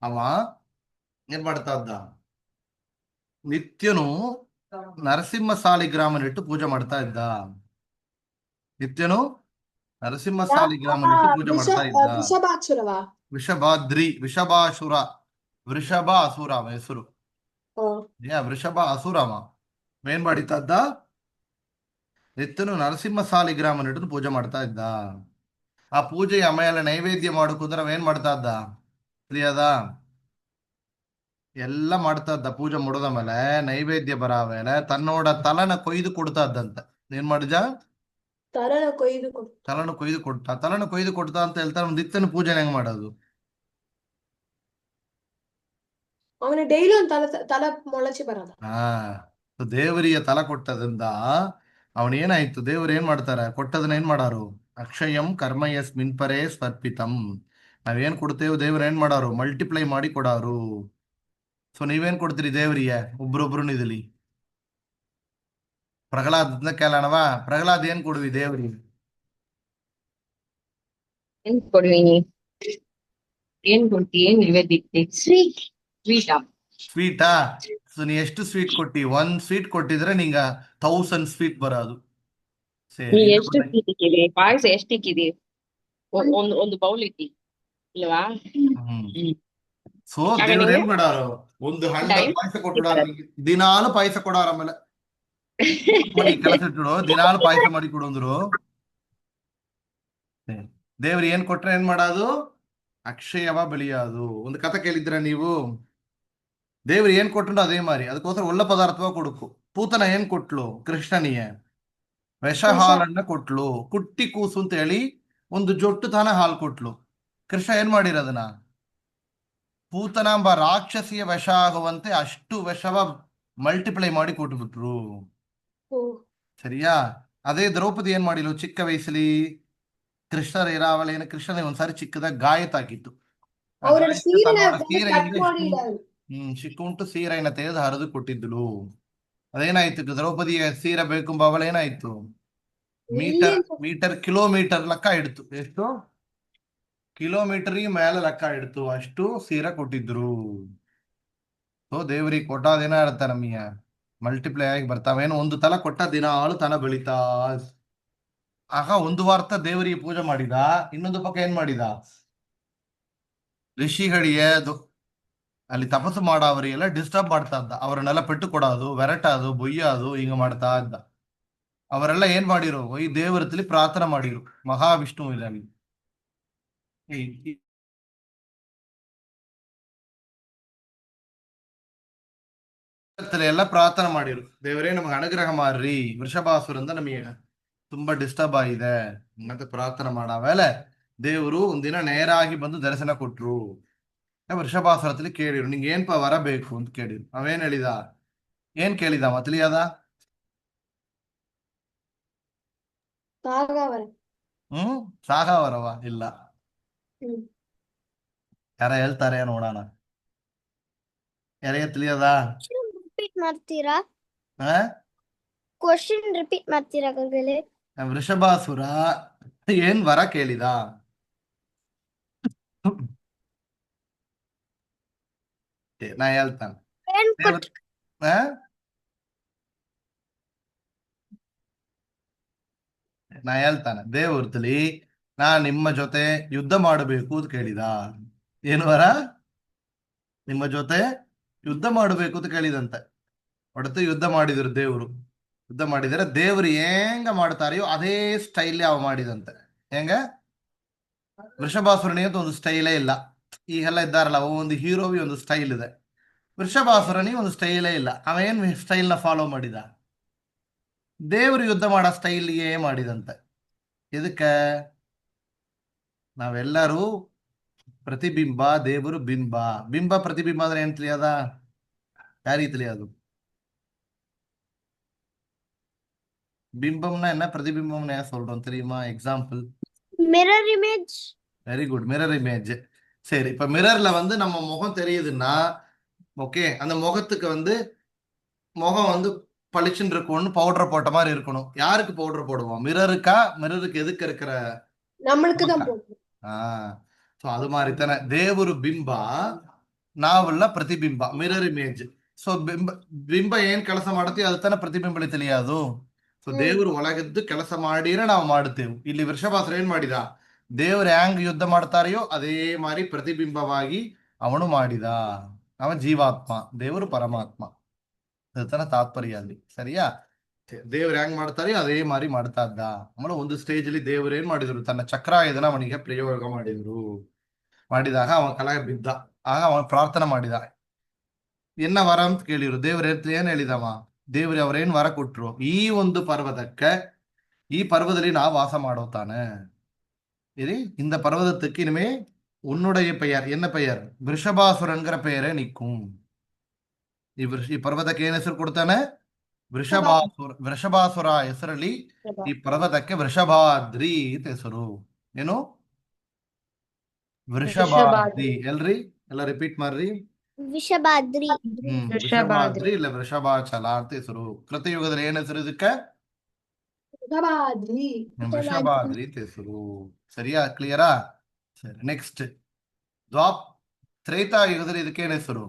B: ಅವ ಏನ್ ಮಾಡ್ತಾ ಇದ್ದ, ನಿತ್ಯನು ನರಸಿಂಹ ಸಾಲಿಗ್ರಾಮನಿಟ್ಟು ಪೂಜೆ ಮಾಡ್ತಾ ಇದ್ದ. ನಿತ್ಯನು ನರಸಿಂಹ ಸಾಲಿಗ್ರಾಮನಿಟ್ಟು ಪೂಜೆ ಮಾಡ್ತಾ ಇದ್ದ.
C: ವೃಷಭಾಕ್ಷರವಾ?
B: ವಿಷಭಾಸುರ, ವೃಷಭ ಅಸುರ ಅವ ಹೆಸರು. ವೃಷಭ ಅಸುರ ಅವ ಏನ್ ಮಾಡಿತಾ ಇದ್ದ, ನಿತ್ಯನು ನರಸಿಂಹ ಸಾಲಿಗ್ರಾಮನಿಟ್ಟು ಪೂಜೆ ಮಾಡ್ತಾ ಇದ್ದ. ಆ ಪೂಜೆಯ ಆಮೇಲೆ ನೈವೇದ್ಯ ಮಾಡೋಕಂದ್ರೆ ನಾವೇನ್ ಮಾಡ್ತಾ ಇದ್ದ ತಿಳಿಯದ, ಎಲ್ಲ ಮಾಡ್ತಾ ಇದ್ದ. ಪೂಜೆ ಮುಡಿದ ಮೇಲೆ ನೈವೇದ್ಯ ಬರಾಮೇಲೆ ತನ್ನೋಡ ತಲನ ಕೊಯ್ದು ಕೊಡ್ತಾ ಇದ್ದಂತ. ಏನ್ ಮಾಡಿದ,
C: ತರನ ಕೊಯ್ದು ಕೊಟ್ಟು
B: ತಲನ ಕೊಯ್ದು ಕೊಡ್ತಾ. ತಲನ ಕೊಯ್ದು ಕೊಡ್ತಾ ಅಂತ ಹೇಳ್ತಾರೆ. ನಿತ್ಯನ ಪೂಜೆ ಹೆಂಗ್ ಮಾಡೋದು?
C: ಅವನ ಡೈಲಿ ಒಂದು ತಲ ಮೊಳಚಿ ಬರೋದ.
B: ದೇವರಿಗೆ ತಲ ಕೊಟ್ಟದ್ರಿಂದ ಅವನೇನಾಯ್ತು, ದೇವ್ರು ಏನ್ ಮಾಡ್ತಾರ, ಕೊಟ್ಟದನ್ನ ಏನ್ ಮಾಡಾರು, ಅಕ್ಷಯಂ ಕರ್ಮಯಸ್ಮಿನ್ ಪರೇ ಸ್ವರ್ಪಿತಂ. ನಾವೇನ್ ಕೊಡ್ತೇವೆ ದೇವ್ರ ಏನ್ ಮಾಡಾರು, ಮಲ್ಟಿಪ್ಲೈ ಮಾಡಿ ಕೊಡಾರು. ಸೊ ನೀವೇನ್ ಕೊಡ್ತೀರಿ ದೇವರಿಗೆ? ಒಬ್ರೊಬ್ರು ನಿಧಲಿ ಪ್ರಹ್ಲಾದ್ ಕೇಳೋಣವಾ. ಪ್ರಹ್ಲಾದ್ ಏನ್ ಕೊಡ್ವಿ ದೇವ್ರಿಗೆ?
A: ಏನ್ ಕೊಡ್ತೀನಿ? ಏನ್ ಕೊಡ್ತಿ? ಏನ್ ನೈವೇದ್ಯಕ್ಕೆ? ಸ್ವೀಟ್.
B: ಸ್ವೀಟಾ? ಸೊ ನೀ ಎಷ್ಟು ಸ್ವೀಟ್ ಕೊಟ್ಟಿ? 1 ಸ್ವೀಟ್ ಕೊಟ್ಟಿದ್ರೆ ನಿಂಗ 1000 ಸ್ವೀಟ್ ಬರೋದು.
A: ನೀ
B: ಸರಿ,
A: ಎಷ್ಟು ಸ್ವೀಟ್ ಇಕ್ಕಿದಿ? ಪಾಯಸ ಎಷ್ಟು ಇಕ್ಕಿದಿ? ಒಂದು ಬೌಲ್ ಇಟ್ಟಿ ಇಲ್ವಾ?
B: ಸೊ
A: ಆಗ
B: ದೇವ್ರ
A: ನಿಂಗೆ
B: ಏನ್ ಮಾಡಾರು, ಒಂದು ಹಂಡ
A: ಟೈಮ್
B: ಪಾಯಸ ಕೊಟ್ಬಿಡಾರ. ದಿನಾಲು ಪಾಯಸ ಕೊಡಾರ. ಆಮೇಲೆ ಮನಿ ಕೆಲಸ ಇಟ್ಬಿಡು, ದಿನಾಲು ಪಾಯಸ ಮಾಡಿ ಕೊಡಂದ್ರು. ದೇವ್ರ ಏನ್ ಕೊಟ್ರೆ ಏನ್ ಮಾಡೋದು, ಅಕ್ಷಯವ ಬೆಳೆಯೋದು. ಒಂದು ಕಥೆ ಕೇಳಿದ್ರ ನೀವು? ದೇವ್ರು ಏನ್ ಕೊಟ್ರು ಅದೇ ಮಾರಿ, ಅದಕ್ಕೋಸ್ಕರ ಒಳ್ಳೆ ಪದಾರ್ಥವ ಕೊಡುಕು. ಪೂತನ ಏನ್ ಕೊಟ್ಲು ಕೃಷ್ಣನಿಗೆ? ವಿಷ ಹಾಲನ್ನ ಕೊಟ್ಲು. ಕುಟ್ಟಿ ಕೂಸು ಅಂತ ಹೇಳಿ ಒಂದು ಜೊಟ್ಟು ತಾನ ಹಾಲು ಕೊಟ್ಲು. ಕೃಷ್ಣ ಏನ್ ಮಾಡಿರೋದನ್ನ, ಪೂತನಾಂಬ ರಾಕ್ಷಸಿಯ ವಿಷ ಆಗುವಂತೆ ಅಷ್ಟು ವಿಷವ ಮಲ್ಟಿಪ್ಲೈ ಮಾಡಿ ಕೊಟ್ಬಿಟ್ರು. ಸರಿಯಾ? ಅದೇ ದ್ರೌಪದಿ ಏನ್ ಮಾಡಿಲು, ಚಿಕ್ಕ ವಯಸ್ಸಲ್ಲಿ ಕೃಷ್ಣರ ಇರಾವಳ ಏನು, ಕೃಷ್ಣನಿಗೆ ಒಂದ್ಸಾರಿ ಚಿಕ್ಕದಾಗ ಗಾಯ ತಾಕಿತ್ತು. ಆ
C: ಅವರ
B: ಗಾಯಕ್ಕೆ
C: ಸೀರೆನ
B: ತನ್ನೋಡ
C: ಕಟ್
B: ಸೀರೆಯಿಂದ
C: ಮಾಡಿ ಇಡೋರು.
B: ಸಿಕ್ಕುಂಟು ಸೀರೆಯನ್ನ ತೆಗೆದು ಹರಿದು ಕೊಟ್ಟಿದ್ದಳು. ಅದೇನಾಯ್ತು, ದ್ರೌಪದಿಯ ಸೀರೆ ಬೇಕೆಂಬ ಅವಳ ಏನಾಯ್ತು, ಮೀಟರ್ ಕಿಲೋಮೀಟರ್ ಲೆಕ್ಕ ಇಡ್ತು. ಎಷ್ಟು ಕಿಲೋಮೀಟರ್ ಮೇಲೆ ಲೆಕ್ಕ ಇಡ್ತು, ಅಷ್ಟು ಸೀರೆ ಕೊಟ್ಟಿದ್ರು. ಸೊ ದೇವ್ರಿಗೆ ಕೊಟ್ಟಾದೇನ ಇರ್ತ ನಮಗೆ ಮಲ್ಟಿಪ್ಲೈ ಆಗಿ ಬರ್ತಾವೇನು. ಒಂದು ತಲ ಕೊಟ್ಟ ದಿನಾಳು ತನ ಬೆಳಿತಾ. ಆಗ ಒಂದು ವಾರ್ತ ದೇವರಿಗೆ ಪೂಜೆ ಮಾಡಿದ, ಇನ್ನೊಂದು ಪಕ್ಕ ಏನ್ ಮಾಡಿದ, ಋಷಿಗಳಿಗೆ ಅಲ್ಲಿ ತಪಸ್ಸು ಮಾಡೋವರಿಗೆಲ್ಲ ಡಿಸ್ಟರ್ಬ್ ಮಾಡ್ತಾ ಇದ್ದ. ಅವರನ್ನೆಲ್ಲ ಪೆಟ್ಟು ಕೊಡೋದು, ಬೆರಟೋದು, ಬೊಯ್ಯೋದು ಹಿಂಗ ಮಾಡ್ತಾ ಇದ್ದ. ಅವರೆಲ್ಲ ಏನ್ ಮಾಡಿರು, ಈ ದೇವರದಲ್ಲಿ ಪ್ರಾರ್ಥನೆ ಮಾಡಿರು ಮಹಾವಿಷ್ಣು ಇಲ್ಲಿ ಎಲ್ಲ ಪ್ರಾರ್ಥನೆ ಮಾಡಿರು, ದೇವರೇ ನಮಗೆ ಅನುಗ್ರಹ ಮಾಡ್ರಿ, ವೃಷಭಾಸುರಂದ ನಮಗೆ ತುಂಬಾ ಡಿಸ್ಟರ್ಬ್ ಆಗಿದೆ ಮತ್ತೆ ಪ್ರಾರ್ಥನೆ ಮಾಡಾಮೇಲೆ ದೇವರು ಒಂದಿನ ನೇರಾಗಿ ಬಂದು ದರ್ಶನ ಕೊಟ್ರು. ವೃಷಭಾಸುರದಲ್ಲಿ ಕೇಳಿರು, ನಿಂಗೆ ಏನ್ಪ ವರ ಬೇಕು ಅಂತ ಕೇಳಿರು. ಅವೇನ್ ಹೇಳಿದ, ಏನ್ ಕೇಳಿದ ತಿಳಿಯದ? ಸಾಗವರವ ಇಲ್ಲ. ಯಾರ ಹೇಳ್ತಾರೆ ನೋಡೋಣ, ಯಾರೇ ತಿಳಿಯದ?
D: ರಿಪೀಟ್ ಮಾಡ್ತೀರಾ?
B: ಹ
D: ಕ್ವಶನ್ ರಿಪೀಟ್ ಮಾಡ್ತೀರಾ ಗಂಗಲೆ?
B: ವೃಷಭಾಸುರ ಏನ್ ವರ ಕೇಳಿದ? ನಾ ಹೇಳ್ತಾನೆ.
D: ಏನ್
B: ನಾ ಹೇಳ್ತಾನೆ, ದೇವ್ರತಲಿ ನಾ ನಿಮ್ಮ ಜೊತೆ ಯುದ್ಧ ಮಾಡಬೇಕು ಅಂತ ಕೇಳಿದ. ಏನು ವರ? ನಿಮ್ಮ ಜೊತೆ ಯುದ್ಧ ಮಾಡಬೇಕು ಅಂತ ಕೇಳಿದಂತೆ. ಹೊಡೆತು ಯುದ್ಧ ಮಾಡಿದ್ರು ದೇವ್ರು. ಯುದ್ಧ ಮಾಡಿದರೆ ದೇವ್ರು ಹೆಂಗ ಮಾಡ್ತಾರೆಯೋ ಅದೇ ಸ್ಟೈಲ್ ಅವ ಮಾಡಿದಂತೆ. ಹೆಂಗ? ವೃಷಭಾಸುರನಿ ಅಂತ ಒಂದು ಸ್ಟೈಲೇ ಇಲ್ಲ. ಈಗೆಲ್ಲ ಇದ್ದಾರಲ್ಲ, ಒಂದು ಹೀರೋವಿ ಒಂದು ಸ್ಟೈಲ್ ಇದೆ. ವೃಷಭಾಸುರನಿ ಒಂದು ಸ್ಟೈಲೇ ಇಲ್ಲ. ಅವೇನ್ ಸ್ಟೈಲ್ ನ ಫಾಲೋ ಮಾಡಿದ? ದೇವರು ಯುದ್ಧ ಮಾಡೋ ಸ್ಟೈಲ್ಗೆ ಮಾಡಿದಂತೆ. ಇದಕ್ಕೆ ನಾವೆಲ್ಲರೂ ಪ್ರತಿಬಿಂಬ, ದೇವರು ಬಿಂಬ. ಬಿಂಬ ಪ್ರತಿಬಿಂಬ ಅಂದ್ರೆ ಏನ್ ತಿಳಿಯದ? ಯಾರಿಗೆ ತಿಳಿಯೋದು? பிம்பம்னா என்ன, பிரதிபிம்பம்னா என்ன சொல்றோம் தெரியுமா? Example.
D: Mirror image.
B: Very good, mirror image. சரி, இப்ப மிரர்ல நம்ம முகம் தெரியுதுன்னா, ஓகே, அந்த முகத்துக்கு முகம் பளிச்சுன்னு இருக்கணும், பவுடர் போட்ட மாதிரி இருக்கணும். யாருக்கு பவுடர் போடுவோம்? மிரருக்கா? மிரருக்கு எதுக்கு இருக்கிற
C: நம்மளுக்கு தான்
B: நமக்கா?
C: போடணும்.
B: ಸೊ ಅದು ಮಾರಿತಾನೆ ದೇವರು ಬಿಂಬ, ನಾವೆಲ್ಲ ಪ್ರತಿಬಿಂಬ, ಮಿರರ್ ಇಮೇಜ್. ಸೊ ಬಿಂಬ ಏನ್ ಕೆಲಸ ಮಾಡುತ್ತೀವಿ ಅದು ತಾನೇ ಪ್ರತಿಬಿಂಬಳಿ ತಿಳಿಯೋದು. ಸೊ ದೇವರು ಒಳಗಿದ್ದು ಕೆಲಸ ಮಾಡಿದ್ರೆ ನಾವು ಮಾಡುತ್ತೇವೆ. ಇಲ್ಲಿ ವೃಷಭಾಸುರ ಏನ್ ಮಾಡಿದ? ದೇವರು ಹ್ಯಾಂಗ್ ಯುದ್ಧ ಮಾಡ್ತಾರೆಯೋ ಅದೇ ಮಾರಿ ಪ್ರತಿಬಿಂಬವಾಗಿ ಅವನು ಮಾಡಿದ. ಅವ ಜೀವಾತ್ಮ, ದೇವರು ಪರಮಾತ್ಮ. ಅದು ತಾನೇ ತಾತ್ಪರ್ಯ ಅಲ್ಲಿ, ಸರಿಯಾ? ದೇವ್ರು ಹೆಂಗ್ ಮಾಡ್ತಾರೆ ಅದೇ ಮಾರಿ ಮಾಡ್ತಾ ಇದ್ದ. ಆಮೇಲೆ ಒಂದು ಸ್ಟೇಜ್ ಅಲ್ಲಿ ದೇವ್ರು ಏನ್ ಮಾಡಿದ್ರು, ತನ್ನ ಚಕ್ರಾಯುಧನ ಅವನಿಗೆ ಪ್ರಯೋಗ ಮಾಡಿದ್ರು. ಮಾಡಿದಾಗ ಅವನ ಕೆಳಗೆ ಬಿದ್ದ. ಆಗ ಅವನು ಪ್ರಾರ್ಥನೆ ಮಾಡಿದ, ಎನ್ನ ವರ ಅಂತ ಕೇಳಿದ್ರು. ದೇವ್ರ ಏನ್ ಹೇಳಿದವ? ದೇವ್ರು ಅವ್ರೇನ್ ವರ ಕೊಟ್ರು? ಈ ಒಂದು ಪರ್ವತಕ್ಕೆ, ಈ ಪರ್ವದಲ್ಲಿ ನಾವು ವಾಸ ಮಾಡೋತಾನೆ. இது இந்த பர்வதத்துக்கு இனிமே உன்னுடைய பெயர் என்ன பெயர்? ವೃಷಭಾಸುರನ್ಗರ ಪೇರೇ ನಿಕ್ಕುಂ. ಈ ಪರ್ವತಕ್ಕೆ ಏನ್ ಹೆಸರು ಕೊಡ್ತಾನೆ? ವೃಷಭಾಸುರ ಹೆಸರಲ್ಲಿ ಈ ಪರ್ವತಕ್ಕೆ ವೃಷಭಾದ್ರಿ ಅಂತ ಹೆಸರು. ಏನು? ವೃಷಭಾದ್ರಿ. ಎಲ್ರಿ ಎಲ್ಲ ರಿಪೀಟ್ ಮಾಡ್ರಿ.
D: ವಿಷಭಾದ್ರಿ.
B: ವೃಷಭಾದ್ರಿ ಇಲ್ಲ ವೃಷಭಾಚಲ ಅಂತ ಹೆಸರು. ಕೃತಯುಗದಲ್ಲಿ ಏನ್ ಹೆಸರು ಇದಕ್ಕೆ?
C: ವೃಷಭಾದ್ರಿ.
B: ವೃಷಭಾದ್ರಿ ಅಂತ ಹೆಸರು. ಸರಿಯಾ? ಕ್ಲಿಯರಾ? ಸರಿ, ನೆಕ್ಸ್ಟ್ ತ್ರೇತಾಯುಗದಲ್ಲಿ ಇದಕ್ಕೆ ಏನ್ ಹೆಸರು?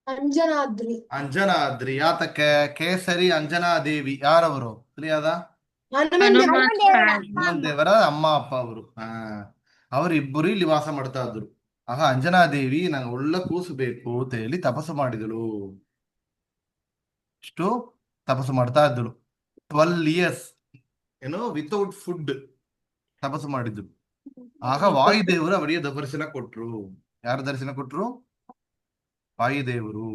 C: ಅಂಜನಾದ್ರಿ.
B: ಅಂಜನಾದ್ರಿ. ಯಾತಕ್ಕೆ? ಕೇಸರಿ ಅಂಜನಾದೇವಿ ಯಾರವರು? ತಿಳಿಯಾದ? ಹನುಮಂತ ದೇವರ ಅಮ್ಮ ಅಪ್ಪ ಅವರು. ಅವರಿಬ್ಬರು ಇಲ್ಲಿ ವಾಸ ಮಾಡ್ತಾ ಇದ್ರು. ಆಗ ಅಂಜನಾದೇವಿ ನಂಗೆ ಒಳ್ಳೆ ಕೂಸು ಬೇಕು ಅಂತ ಹೇಳಿ ತಪಸ್ಸು ಮಾಡಿದಳು. ಇಷ್ಟು ತಪಸ್ಸು ಮಾಡ್ತಾ ಇದ್ದಳು. 12 years ಏನೋ ವಿತೌಟ್ ಫುಡ್ ತಪಸ್ಸು ಮಾಡಿದ್ರು. ಆಗ ವಾಯುದೇವರು ಅವರಿಗೆ ದರ್ಶನ ಕೊಟ್ರು. ಯಾರು ದರ್ಶನ ಕೊಟ್ರು? ವಾಯುದೇವರು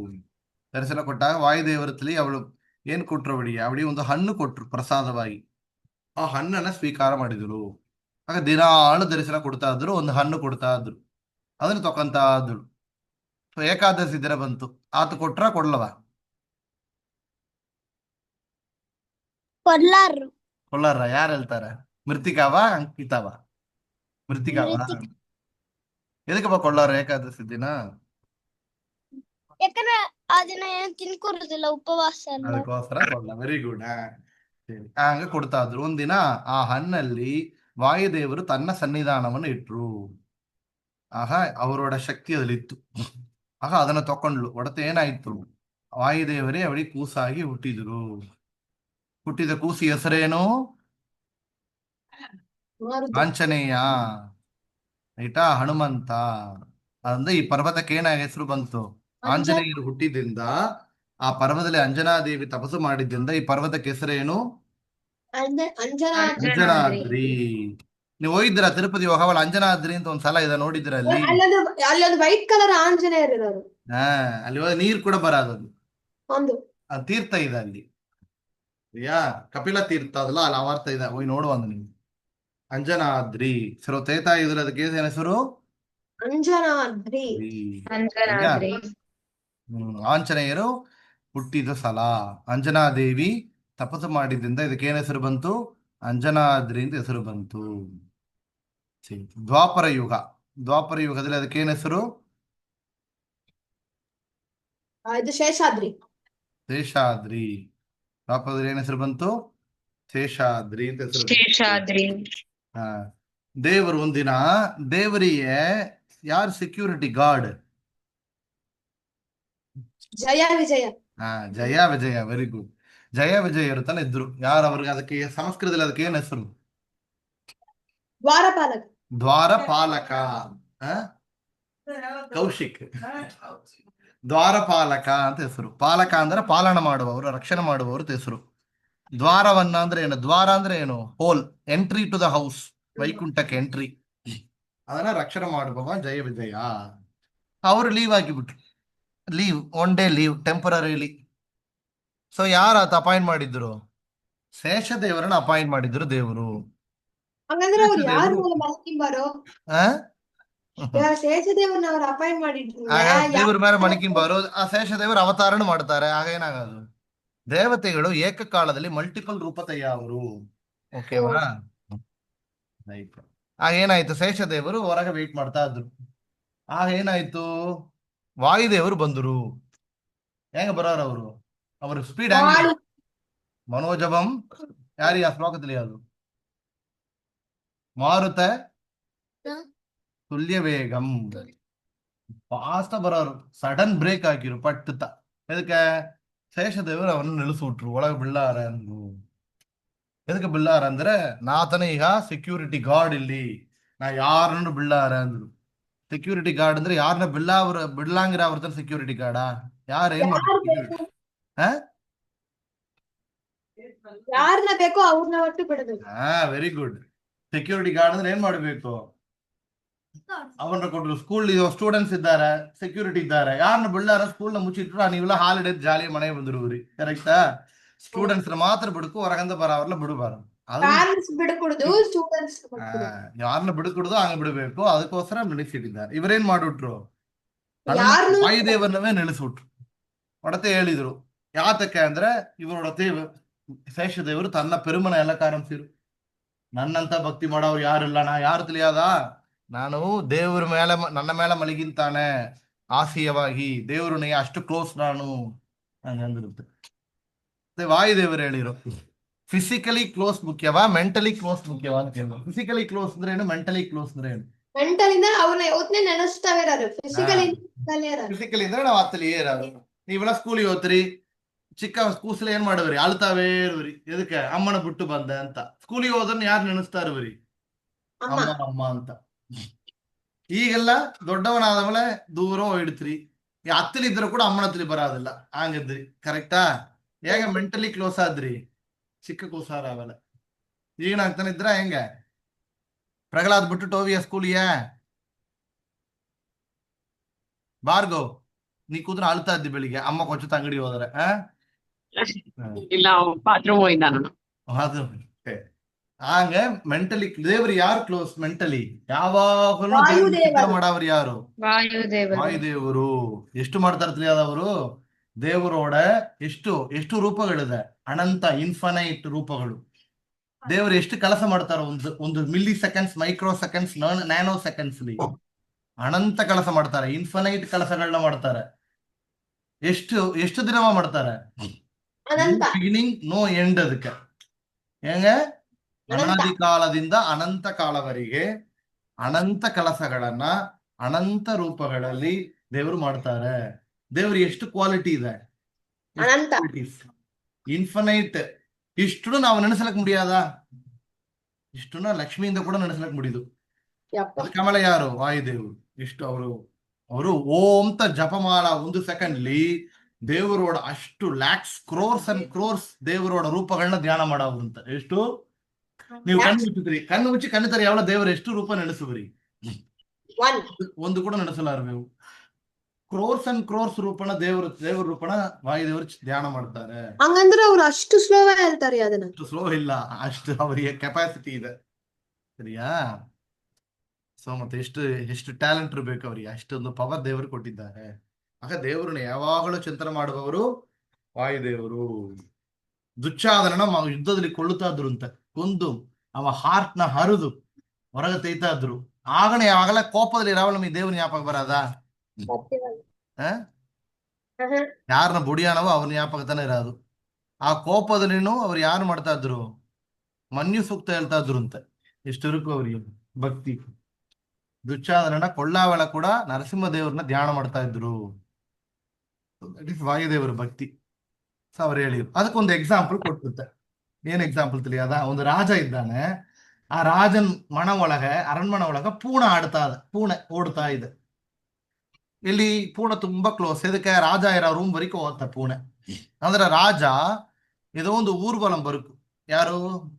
B: ದರ್ಶನ ಕೊಟ್ಟಾಗ ವಾಯುದೇವರದಲ್ಲಿ ಅವಳು ಏನ್ ಕೊಟ್ರು? ಅವಳಿಗೆ ಒಂದು ಹಣ್ಣು ಕೊಟ್ರು ಪ್ರಸಾದವಾಗಿ. ಆ ಹಣ್ಣನ್ನ ಸ್ವೀಕಾರ ಮಾಡಿದಳು. ಆಗ ದಿನಾಳು ದರ್ಶನ ಕೊಡ್ತಾ ಇದ್ರು, ಒಂದು ಹಣ್ಣು ಕೊಡ್ತಾ ಇದ್ರು, ಅದನ್ನು ತಕೊಂತ ಇದ್ದಳು. ಸೊ ಏಕಾದಶಿ ದಿನ ಬಂತು. ಆತ ಕೊಟ್ರ ಕೊಡ್ಲವ? ಕೊಲ್ಲಾರ. ಯಾರು ಹೇಳ್ತಾರ? ಮೃತಿಕಾವ ಅಂಕಿತಾವ? ಮೃತಿಕಾವ. ಎದಕ್ಕಪ್ಪ ಕೊಳ್ಳಾರ ಏಕಾದಶಿ ದಿನ?
D: ಯಾಕಂದ್ರೆ ಆ ದಿನ ಏನ್ ತಿನ್ಕೊರುದಿಲ್ಲ, ಉಪವಾಸ ಅಲ್ಲ.
B: ಅದಕ್ಕೋಸ್ಕರ ಕೊಡ್ಲ. Very good. ಹಂಗ ಕೊಡ್ತಾ ಇದ್ರು. ಒಂದಿನ ಆ ಹಣ್ಣಲ್ಲಿ ವಾಯುದೇವರು ತನ್ನ ಸನ್ನಿಧಾನವನ್ನು ಇಟ್ರು. ಆಗ ಅವರೋட ಶಕ್ತಿ ಅದ್ರಲ್ಲಿತ್ತು. ಆಗ ಅದನ್ನ ತಕೊಂಡ್ಲು. ಒಡತೆ ಏನಾಯ್ತು? ವಾಯುದೇವರೇ ಅವಳಿಗೆ ಕೂಸಾಗಿ ಹುಟ್ಟಿದ್ರು. ಹುಟ್ಟಿದ ಕೂಸಿ ಹೆಸರೇನು? ಆಂಜನೇಯ. ಆಯ್ತಾ? ಹನುಮಂತ. ಅಂದ್ರೆ ಈ ಪರ್ವತಕ್ಕೆ ಏನ ಹೆಸರು ಬಂತು? ಆಂಜನೇಯರು ಹುಟ್ಟಿದ್ರಿಂದ, ಆ ಪರ್ವತದಲ್ಲಿ ಅಂಜನಾದೇವಿ ತಪಸ್ಸು ಮಾಡಿದ್ರಿಂದ ಈ ಪರ್ವತಕ್ಕೆ ಹೆಸರೇನು? ಅಂಜನಾದ್ರಿ. ನೀವು ಹೋಗಿದ್ದೀರಾ ತಿರುಪತಿ ಹೋಗವಲ್ಲ? ಅಂಜನಾದ್ರಿ ಅಂತ ಒಂದ್ಸಲ ಇದೆ, ನೋಡಿದ್ರ ಅಲ್ಲಿ?
C: ಅಲ್ಲೊಂದು ವೈಟ್ ಕಲರ್ ಆಂಜನೇಯರು ಇರೋರು.
B: ಅಲ್ಲಿ ಹೋದ ನೀರ್ ಕೂಡ ಬರೋದು.
C: ಒಂದು
B: ತೀರ್ಥ ಇದೆ ಅಲ್ಲಿ. ಕಪಿಲ ತೀರ್ಥ ಅದಲ್ಲ, ಅಲ್ಲಿ ಅವಾರ್ಥ ಇದೆ, ಹೋಗಿ ನೋಡುವಂತ ನೀವು. ಅಂಜನಾದ್ರಿ. ಸರ್ ತ್ರೇತಾಯುಗದಲ್ಲಿ ಅದಕ್ಕೆ ಏನ್ ಹೆಸರು?
C: ಅಂಜನಾದ್ರಿ.
B: ಆಂಜನೇಯರು ಹುಟ್ಟಿದ ಸ್ಥಳ. ಅಂಜನಾದೇವಿ ತಪಸ್ಸು ಮಾಡಿದ್ರಿಂದ ಇದಕ್ಕೆ ಏನ್ ಹೆಸರು ಬಂತು? ಅಂಜನಾದ್ರಿ ಅಂತ ಹೆಸರು ಬಂತು. ದ್ವಾಪರ ಯುಗ. ದ್ವಾಪರ ಯುಗದಲ್ಲಿ ಅದಕ್ಕೆ ಏನ್ ಹೆಸರು?
C: ಇದು ಶೇಷಾದ್ರಿ.
B: ಶೇಷಾದ್ರಿ. ದ್ವಾಪರದಲ್ಲಿ ಏನ್ ಹೆಸರು ಬಂತು? ಶೇಷಾದ್ರಿ ಅಂತ ಹೆಸರು.
A: ಶೇಷಾದ್ರಿ.
B: ದೇವರು ಒಂದಿನ, ದೇವರಿಗೆ ಯಾರು security guard?
C: Jaya Vijaya.
B: Jaya Vijaya. Very good. Jaya ವಿಜಯರು ತಾನೆ ಇದ್ರು. ಯಾರು ಅವ್ರಿಗೆ? ಅದಕ್ಕೆ ಸಂಸ್ಕೃತದಲ್ಲಿ ಅದಕ್ಕೆ ಏನ್ ಹೆಸರು?
C: ದ್ವಾರಪಾಲಕ.
B: ದ್ವಾರಪಾಲಕ. ಕೌಶಿಕ್. ದ್ವಾರಪಾಲಕ ಅಂತ ಹೆಸರು. ಪಾಲಕ ಅಂದ್ರೆ ಪಾಲನ ಮಾಡುವವರು, ರಕ್ಷಣೆ ಮಾಡುವವರು ಅಂತ ಹೆಸರು. ದ್ವಾರವನ್ನ ಅಂದ್ರೆ ಏನು? ದ್ವಾರ ಅಂದ್ರೆ ಏನು? Hole, entry to the house. ವೈಕುಂಠಕ್ಕೆ ಎಂಟ್ರಿ. ಅದನ್ನ ರಕ್ಷಣೆ ಮಾಡುವವ ಜಯ ವಿಜಯ. ಅವರು ಲೀವ್ ಆಗಿಬಿಟ್ರು. Leave, 1 day leave, temporarily. So ಯಾರು ಆತ ಅಪಾಯಿಂಟ್ ಮಾಡಿದ್ರು? ಶೇಷದೇವರನ್ನ ಅಪಾಯಿಂಟ್ ಮಾಡಿದ್ರು ದೇವರು.
C: ಹಂಗಂದ್ರೆ ಅವ್ರು ಯಾರು ಮಲ್ಕಿಂಬಾರೋ? ಶೇಷದೇವರನ್ನ ಅವ್ರು ಅಪಾಯಿಂಟ್ ಮಾಡಿದ್ರು.
B: ದೇವ್ರ ಮೇಲೆ ಮಣಿಕಿಂಬಾರು ಆ ಶೇಷದೇವರು ಅವತಾರಣ ಮಾಡ್ತಾರೆ. ಆಗ ಏನಾಗೋದು? ದೇವತೆಗಳು ಏಕಕಾಲದಲ್ಲಿ ಮಲ್ಟಿಪಲ್ ರೂಪ ತೆಗೆಯವರು. ಓಕೆವಾ? ಆಗ ಏನಾಯ್ತು? ಶೇಷದೇವರು ಹೊರಗೆ ವೇಟ್ ಮಾಡ್ತಾ ಇದ್ರು. ಆಗ ಏನಾಯ್ತು? ವಾಯುದೇವರು ಬಂದರು. ಹೆಂಗ ಬರೋರು ಅವರು? ಅವರ ಸ್ಪೀಡ್ ಹೆಂಗೆ
C: ವಾಳು
B: ಮನೋಜವಂ ಯಾರಿಗೆ ಆ ಶ್ಲೋಕದಲ್ಲಿ ಅದು ಮಾರುತ ತುಲ್ಯ ವೇಗಂ ಫಾಸ್ಟ್ ಬರೋರು ಸಡನ್ ಬ್ರೇಕ್ ಹಾಕಿರು ಪಟ್ಟುತ್ತ ಎದಕ್ಕೆ ಶೇಷದೇವರು ಅವನು ನಿಲ್ಲಿಸ್ಬಿಟ್ರು ಒಳಗೆ ಬಿಳ್ಳಾರ ಅಂದ್ರು ಎದಕ್ಕೆ ಬಿಳ್ಳಾರ ಅಂದ್ರೆ ನಾತನ ಈಗ ಸೆಕ್ಯೂರಿಟಿ ಗಾರ್ಡ್ ಇಲ್ಲಿ ನಾ ಯಾರನ್ನು ಬಿಳ್ಳಾರ ಅಂದ್ರು ಸೆಕ್ಯೂರಿಟಿ ಗಾರ್ಡ್ ಅಂದ್ರೆ ಯಾರನ್ನ ಬಿಡ್ಲಾಂಗಿರ ಅವ್ರ ಸೆಕ್ಯೂರಿಟಿ ಗಾರ್ಡಾ ಯಾರು ಏನ್
C: ಯಾರ್
B: ಮಾಡ್ತಾರೆ
C: ಬೇಕು
B: ಹಾ
C: ಯಾರನ್ನ ಬೇಕೋ ಅವ್ರನ್ನ ಒಟ್ಟು ಬಿಡಬೇಕು.
B: ಹಾ ವೆರಿ ಗುಡ್ ಸೆಕ್ಯೂರಿಟಿ ಗಾರ್ಡ್ ಅಂದ್ರೆ ಏನ್ ಮಾಡ್ಬೇಕು ಅವನ್ನ ಕೊಟ್ಟರು ಸ್ಕೂಲ್ ಸ್ಟೂಡೆಂಟ್ಸ್ ಇದ್ದಾರೆ ಸೆಕ್ಯೂರಿಟಿ ಇದ್ದಾರೆ ಯಾರನ್ನ ಬಿಳ್ಳಾರ ಸ್ಕೂಲ್ ನ ಮುಚ್ಚಿಟ್ರು ನೀವೆಲ್ಲ ಹಾಲಿಡೇ ಜಾಲಿ ಮನೆ ಬಂದಿರುವ್ರಿ ಕರೆಕ್ಟಾ ಸ್ಟೂಡೆಂಟ್ಸ್ ಮಾತ್ರ ಬಿಡುಕು ಹೊರಗಂದ ಬರವ್ರಲ್ಲ ಬಿಡಬಾರ್ದು ಅದು
C: ಪ್ಯಾರೆಂಟ್ಸ್ ಬಿಡಕೂಡದು, ಸ್ಟೂಡೆಂಟ್ಸ್
B: ಯಾರನ್ನ ಬಿಡುಕೂಡದು ಹಂಗ ಬಿಡಬೇಕು ಅದಕ್ಕೋಸ್ಕರ ನಿಲ್ಲಿಸಿಟ್ಟಿದ್ದಾರೆ ಇವ್ರೇನ್ ಮಾಡ್ಬಿಟ್ರು
C: ಯಾರನ್ನು
B: ವಾಯುದೇವರನವೇ ನಿಲ್ಲಿಸ್ಬಿಟ್ರು ಹೊಡತೆ ಹೇಳಿದ್ರು ಯಾತಕ್ಕೆ ಅಂದ್ರೆ ಇವರೊಡತೆ ಶೇಷದೇವರು ತನ್ನ ಪೆರುಮನ ಎಲ್ಲ ಕಾರಂಸಿರು ನನ್ನಂತ ಭಕ್ತಿ ಮಾಡೋರು ಯಾರಿಲ್ಲ ನಾ ಯಾರು ತಿಳಿಯಾದ ನಾನು ದೇವ್ರ ಮೇಲೆ ನನ್ನ ಮೇಲೆ ಮಲಗಿಂತಾನೆ ಆಸೀಯವಾಗಿ ದೇವ್ರನೇ ಅಷ್ಟು ಕ್ಲೋಸ್ ನಾನು ಹಂಗಂದಿರುತ್ತೆ ಮತ್ತೆ ವಾಯುದೇವರು ಹೇಳಿರು ಫಿಸಿಕಲಿ ಕ್ಲೋಸ್ ಮುಖ್ಯವಾ ಮೆಂಟಲಿ ಕ್ಲೋಸ್ ಮುಖ್ಯವಾ ಅಂತ ಕೇಳಿದ್ರು ಫಿಸಿಕಲಿ ಕ್ಲೋಸ್ ಅಂದ್ರೆ ಏನು ಮೆಂಟಲಿ ಕ್ಲೋಸ್ ಅಂದ್ರೆ ಏನು
C: ಮೆಂಟಲಿಂದ ಅವ್ರನ್ನ ಯಾವತ್ತೇ ನೆನೆಸ್ತಾವೆ ಇರೋರು, ಫಿಸಿಕಲಿ ಇರೋರು.
B: ಫಿಸಿಕಲಿ ಅಂದ್ರೆ ನಾವು ಅತ್ತಲಿ ಏರಾರು ನೀವೆಲ್ಲ ಸ್ಕೂಲಿಗೆ ಹೋಗ್ತೀರಿ ಚಿಕ್ಕ ಕೂಸಲ ಏನ್ ಮಾಡವ್ರಿ ಅಳ್ತಾವೇ ಇರುವ್ರಿ ಎದಕ್ಕೆ ಅಮ್ಮನ ಬಿಟ್ಟು ಬಂದೆ ಅಂತ ಸ್ಕೂಲಿಗೆ ಹೋದ್ರನ್ನ ಯಾರು ನೆನೆಸ್ತಾ ಇರುವ್ರಿ
C: ಅಮ್ಮ
B: ಅಮ್ಮ ಅಮ್ಮ ಅಂತ ಈಗೆಲ್ಲ ದೊಡ್ಡವನಾದಮೇಲೆ ದೂರ ಇಡ್ತೀರಿ ಈ ಹತ್ತಲಿದ್ರು ಕೂಡ ಅಮ್ಮನ ಹತ್ತಲಿ ಬರೋದಿಲ್ಲ ಹಂಗಿದ್ರಿ ಕರೆಕ್ಟಾ ಹೇಗೆ ಮೆಂಟಲಿ ಕ್ಲೋಸ್ ಆದ್ರಿ ಚಿಕ್ಕ ಕೂಸಾರ ಅವೆಲ್ಲ ಈಗನಾಗ್ತಾನೆ ಇದ್ರ ಹೆಂಗ ಪ್ರಗಲಾದ್ ಬಿಟ್ಟು ಟೋವಿಯ ಸ್ಕೂಲಿಯ ಭಾರ್ಗವ್ ನೀ ಕೂತ್ರ ಅಳ್ತಾ ಇದ್ದಿ ಬೆಳಿಗ್ಗೆ ಅಮ್ಮ ಕೊಚ್ಚುತ್ತ ಅಂಗಡಿ ಹೋದ್ರೆ
A: ಇಲ್ಲ ಬಾತ್ರೂಮ್ ಹೋಯ್ದಾನ
B: ಅದು ಹಂಗ ಮೆಂಟಲಿ ದೇವ್ರು ಯಾರು ಕ್ಲೋಸ್ ಮೆಂಟಲಿ ಯಾವಾಗಲೂ ಚಿತ್ರ ಮಾಡವ್ರು ಯಾರು ವಾಯುದೇವರು ಎಷ್ಟು ಮಾಡ್ತಾರೆ ತಿಳಿಯಾದವರು ದೇವರೋಡ ಎಷ್ಟು ರೂಪಗಳಿದೆ ಅನಂತ ಇನ್ಫನೈಟ್ ರೂಪಗಳು ದೇವರು ಎಷ್ಟು ಕೆಲಸ ಮಾಡ್ತಾರ ಒಂದು milli seconds micro seconds nano seconds ಅನಂತ ಕೆಲಸ ಮಾಡ್ತಾರೆ ಇನ್ಫನೈಟ್ ಕೆಲಸಗಳನ್ನ ಮಾಡ್ತಾರೆ ಎಷ್ಟು ದಿನ ಮಾಡ್ತಾರೆ ಬಿಗಿನಿಂಗ್ ನೋ ಎಂಡ್ ಅದಕ್ಕೆ ಹೆಂಗ ಅನಾದಿ ಕಾಲದಿಂದ ಅನಂತ ಕಾಲವರೆಗೆ ಅನಂತ ಕೆಲಸಗಳನ್ನ ಅನಂತ ರೂಪಗಳಲ್ಲಿ ದೇವರು ಮಾಡ್ತಾರೆ ದೇವ್ರು ಎಷ್ಟು ಕ್ವಾಲಿಟಿ ಇದೆ ಇನ್ಫನೈಟ್ ಇಷ್ಟು ನಾವು ನೆನೆಸಲಕ್ ಮುಡಿಯಾದ ಇಷ್ಟನ್ನ ಲಕ್ಷ್ಮಿಯಿಂದ ಕೂಡ ನೆನೆಸಲಕ್ ಮುಡಿದು ಕಮಲ ಯಾರು ವಾಯುದೇವರು ಇಷ್ಟು ಅವರು ಓಂತ ಜಪಮಾಲ ಒಂದು ಸೆಕೆಂಡ್ಲಿ ದೇವರೋಡ ಅಷ್ಟು ಲ್ಯಾಕ್ಸ್ ಕ್ರೋರ್ಸ್ ಅಂಡ್ ಕ್ರೋರ್ಸ್ ದೇವರೋಡ ರೂಪಗಳನ್ನ ಧ್ಯಾನ ಮಾಡವ್ರು ಅಂತ ಎಷ್ಟು ನೀವು ಕಣ್ಣು ಮುಚ್ಚುತ್ತೀರಿ ಕಣ್ಣು ಮುಚ್ಚಿ ಕಣ್ಣುತ್ತಾರೆ ಯಾವ ದೇವರು ಎಷ್ಟು ರೂಪ ನೆನೆಸುವರಿ ಒಂದು ಕೂಡ ನೆನೆಸಲಾರ ನೀವು ಕ್ರೋರ್ಸ್ ಅಂಡ್ ಕ್ರೋರ್ಸ್ ರೂಪಣ ದೇವ್ರ ರೂಪಣ ವಾಯುದೇವರು ಧ್ಯಾನ ಮಾಡ್ತಾರೆ
C: ಹಂಗಂದ್ರೆ ಅವ್ರು ಅಷ್ಟು ಸ್ಲೋ ಹೇಳ್ತಾರೆ ಅದನ್ನ
B: ಅಷ್ಟು ಸ್ಲೋ ಇಲ್ಲ ಅಷ್ಟು ಅವರಿಗೆ ಕೆಪಾಸಿಟಿ ಇದೆ ಸರಿಯಾ ಸೊ ಮತ್ತೆ ಎಷ್ಟು ಟ್ಯಾಲೆಂಟ್ ಇರ್ಬೇಕು ಅವ್ರಿಗೆ ಅಷ್ಟೊಂದು ಪವರ್ ದೇವರು ಕೊಟ್ಟಿದ್ದಾರೆ ಆಗ ದೇವರನ್ನ ಯಾವಾಗಲೂ ಚಿಂತನೆ ಮಾಡುವವರು ವಾಯುದೇವರು ದುಶ್ಯಾಸನನ ಯುದ್ಧದಲ್ಲಿ ಕೊಳ್ಳುತ್ತಾ ಇದ್ರು ಅಂತ ಕೊಂದು ಅವ ಹಾರ್ಟ್ ನ ಹರಿದು ಹೊರಗೆ ತೆಯ್ತಾ ಇದ್ರು ಆಗನೇ ಯಾವಾಗಲ ಕೋಪದಲ್ಲಿ ರಾವಣ ನಮಗೆ ದೇವ್ರ ಜ್ಞಾಪಕ ಬರದ ಯಾರನ್ನ ಬುಡಿಯಾನವೋ ಅವ್ರ ಜ್ಞಾಪಕ ತಾನೇ ಇರೋದು ಆ ಕೋಪದಲ್ಲಿನೂ ಅವ್ರು ಯಾರು ಮಾಡ್ತಾ ಇದ್ರು ಮನ್ಯು ಸೂಕ್ತ ಹೇಳ್ತಾ ಇದ್ರು ಅಂತ ಎಷ್ಟಿರುಕು ಅವ್ರಿಗೆ ಭಕ್ತಿ ದುಶ್ಯಾಸನನ ಕೊಳ್ಳಾವಳ ಕೂಡ ನರಸಿಂಹ ದೇವ್ರನ್ನ ಧ್ಯಾನ ಮಾಡ್ತಾ ಇದ್ರು ವಾಯುದೇವರ ಭಕ್ತಿ ಸೊ ಅವ್ರು ಹೇಳಿದ್ರು ಅದಕ್ಕೊಂದು ಎಕ್ಸಾಂಪಲ್ ಕೊಟ್ಟಿರುತ್ತೆ ಏನ್ ಎಕ್ಸಾಂಪಲ್ ತಿಳಿಯದ ಒಂದು ರಾಜ ಇದ್ದಾನೆ ಆ ರಾಜನ್ ಅರಣ್ಮನೆ ಒಳಗ ಪೂಣೆ ಓಡ್ತಾ ಇದೆ ಇಲ್ಲಿ ಪೂಣೆ ತುಂಬಾ ಕ್ಲೋಸ್ ಇದಕ್ಕೆ ರಾಜ ಇರೋ ರೂಮ್ ವರೆಗೂ ಹೋಗ್ತಾ ಪೂಣೆ ಅಂದ್ರೆ ರಾಜ ஏதோ ಒಂದು ಊರ್ವಲಂ ಬರುಕು ಯಾರು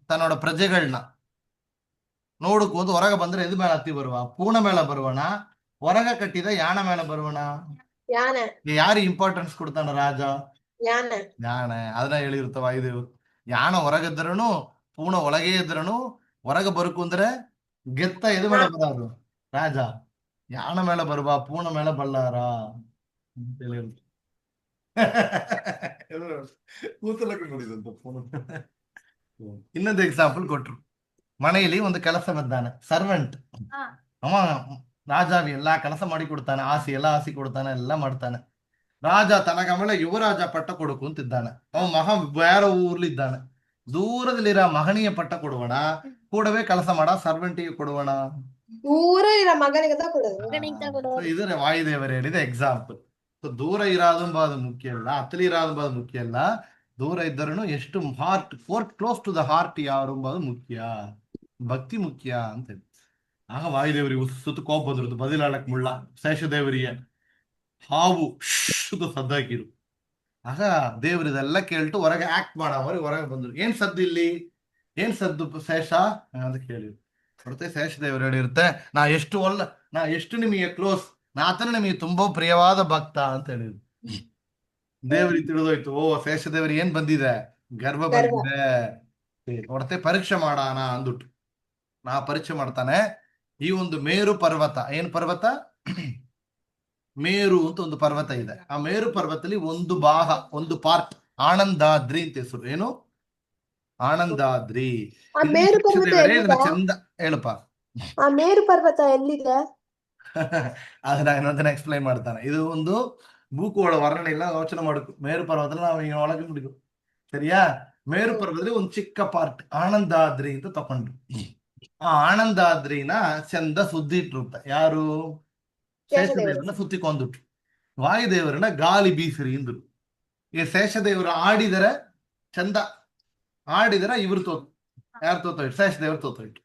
B: ತನ್ನೋட ಪ್ರಜೆಗಳನ್ನ ನೋಡಕ್ ಹೋದ್ ಹೊರಗೆ ಬಂದ್ರೆ ಎದ್ ಮೇಲೆ ಹತ್ತಿ ಬರುವ ಪೂರ್ಣ ಮೇಲೆ ಬರುವಣ ಹೊರಗ ಕಟ್ಟಿದ ಯಾನ ಮೇಲೆ ಬರುವಣ ಯಾರು ಇಂಪಾರ್ಟೆನ್ಸ್ ಕೊಡ್ತಾನ ರಾಜ ಯಾನ ಅದನ್ನ ಹೇಳಿರುತ್ತ ವಾಯುದೇವರು ಯಾನ ಹೊರಗಿದ್ರನು ಪೂರ್ಣ ಒಳಗೆ ಇದ್ರನು ಹೊರಗೆ ಬರುಕು ಅಂದ್ರೆ ಗೆತ್ತ ಎದು ಮೇಲೆ ಬರೋದು ರಾಜ ಯಾನ ಮೇಲೆ ಬರುವ ಪೂರ್ಣ ಮೇಲೆ ಬಲ್ಲಾರ ಅಂತ ಹೇಳಿರು ಇನ್ನೊಂದು ಎಕ್ಸಾಂಪಲ್ ಕೊಟ್ರು ಮನೆಯಲ್ಲಿ ಒಂದು ಕೆಲಸ ಬಂದಾನೆ ಸರ್ವೆಂಟ್ ಅವ ರಾಜಾವಿ ಎಲ್ಲಾ ಕೆಲಸ ಮಾಡಿ ಕೊಡ್ತಾನೆ ಆಸಿ ಕೊಡ್ತಾನೆ ಎಲ್ಲ ಮಾಡ್ತಾನೆ ರಾಜ ತನಗಮಲ ಯುವರಾಜ ಪಟ್ಟ ಕೊಡುಕು ಅಂತಿದ್ದಾನೆ. ಅವ ಬೇರೆ ಊರ್ಲಿದ್ದಾನೆ. ದೂರದಲ್ಲಿರೋ ಮಹನೀಯ ಪಟ್ಟ ಕೊಡುವಣ, ಕೂಡವೇ ಕೆಲಸ ಮಾಡ ಸರ್ವೆಂಟಿಗೆ ಕೊಡುವಣ.
C: ದೂರ ಇರೋ ಮಗನಿಗೆ ಕೊಡೋದು.
B: ಸೊ ಇದು ವಾಯುದೇವರು ಹೇಳಿದ ಎಕ್ಸಾಂಪಲ್. ಸೊ ದೂರ ಇರೋದು ಮುಖ್ಯ ಅಲ್ಲ, ಹತ್ತಲಿ ಇರೋದು ಮುಖ್ಯ ಅಲ್ಲ, ದೂರ ಇದ್ದರೂ ಎಷ್ಟು heart close to the heart ಯಾರು ಎಂಬುದು ಮುಖ್ಯ, ಭಕ್ತಿ ಮುಖ್ಯ ಅಂತ ಹೇಳಿ. ಆಗ ವಾಯುದೇವರಿಗೆ ಸುತ್ತ ಕೋಪ ಬಂದ್ರದ್ದು ಬದಿಲಾಳಕ್ ಮುಳ್ಳ ಶೇಷದೇವರಿಯ ಹಾವು ಶುದ್ಧ ಸದ್ದಾಕಿರು. ಆಗ ದೇವ್ರು ಇದೆಲ್ಲ ಕೇಳ್ತು ಹೊರಗೆ ಆಕ್ಟ್ ಮಾಡವರಿ ಹೊರಗೆ ಬಂದ್ರು. ಏನ್ ಸದ್ದು ಇಲ್ಲಿ, ಏನ್ ಸದ್ದು ಶೇಷ ಅಂತ ಕೇಳಿದ್ರು. ಹೊರತೆ ಶೇಷ ದೇವರು ಹೇಳಿರುತ್ತೆ, ನಾ ಎಷ್ಟು ನಿಮಗೆ ಕ್ಲೋಸ್, ನಾತನ ನಿಮಗೆ ತುಂಬಾ ಪ್ರಿಯವಾದ ಭಕ್ತ ಅಂತ ಹೇಳಿದ್ರು. ದೇವ್ರಿಗೆ ತಿಳಿದೋಯ್ತು, ಓ ಶೇಷ ದೇವರಿಗೆ ಏನ್ ಬಂದಿದೆ, ಗರ್ವ ಬಂದಿದೆ. ಹೊರತೆ ಪರೀಕ್ಷೆ ಮಾಡೋಣ ಅಂದ್ಬಿಟ್ಟು ನಾ ಪರೀಕ್ಷೆ ಮಾಡ್ತಾನೆ. ಈ ಒಂದು ಮೇರು ಪರ್ವತ, ಏನ್ ಪರ್ವತ, ಮೇರು ಅಂತ ಒಂದು ಪರ್ವತ ಇದೆ. ಆ ಮೇರು ಪರ್ವತದಲ್ಲಿ ಒಂದು ಪಾರ್ಟ್ ಆನಂದಾದ್ರಿ ಅಂತ ಹೆಸರು. ಏನು ಆನಂದಾದ್ರಿ.
C: ಆ ಮೇರು ಪರ್ವತ ಎಲ್ಲಿದೆ?
B: ಚಂದ ಹೇಳಪ್ಪ.
C: ಆ ಮೇರು ಪರ್ವತ ಎಲ್ಲಿದೆ?
B: ಅದನ್ನ ಇನ್ನೊಂದನ್ನ ಎಕ್ಸ್ಪ್ಲೈನ್ ಮಾಡ್ತಾನೆ. ಇದು ಒಂದು ಭೂಗೋಳ ವರ್ಣನೆ ಇಲ್ಲ, ಯೋಚನೆ ಮಾಡಬೇಕು. ಮೇರು ಪರ್ವತದಲ್ಲಿ ನಾವು ಒಳಗೆ ಬಿಡುದು, ಸರಿಯಾ? ಮೇರು ಪರ್ವತದಲ್ಲಿ ಒಂದು ಚಿಕ್ಕ ಪಾರ್ಟ್ ಆನಂದಾದ್ರಿ ಅಂತ ತಕೊಂಡ್ರು. ಆ ಆನಂದಾದ್ರಿನ ಚಂದ ಸುದ್ದಿ ಇಟ್ರುತ್ತ. ಯಾರು? ಶೇಷದೇವರನ್ನ ಸುತ್ತಿಕೊಂಡ್ಬಿಟ್ರು. ವಾಯುದೇವರನ್ನ ಗಾಳಿ ಬೀಸಿರಿ ಅಂದ್ರು. ಈ ಶೇಷದೇವರು ಆಡಿದರೆ ಚಂದ, ಆಡಿದರೆ ಇವ್ರು ಯಾರು ತೋತೋಯ್ತು? ಶೇಷದೇವರು ತೋತೋಯ್ತು.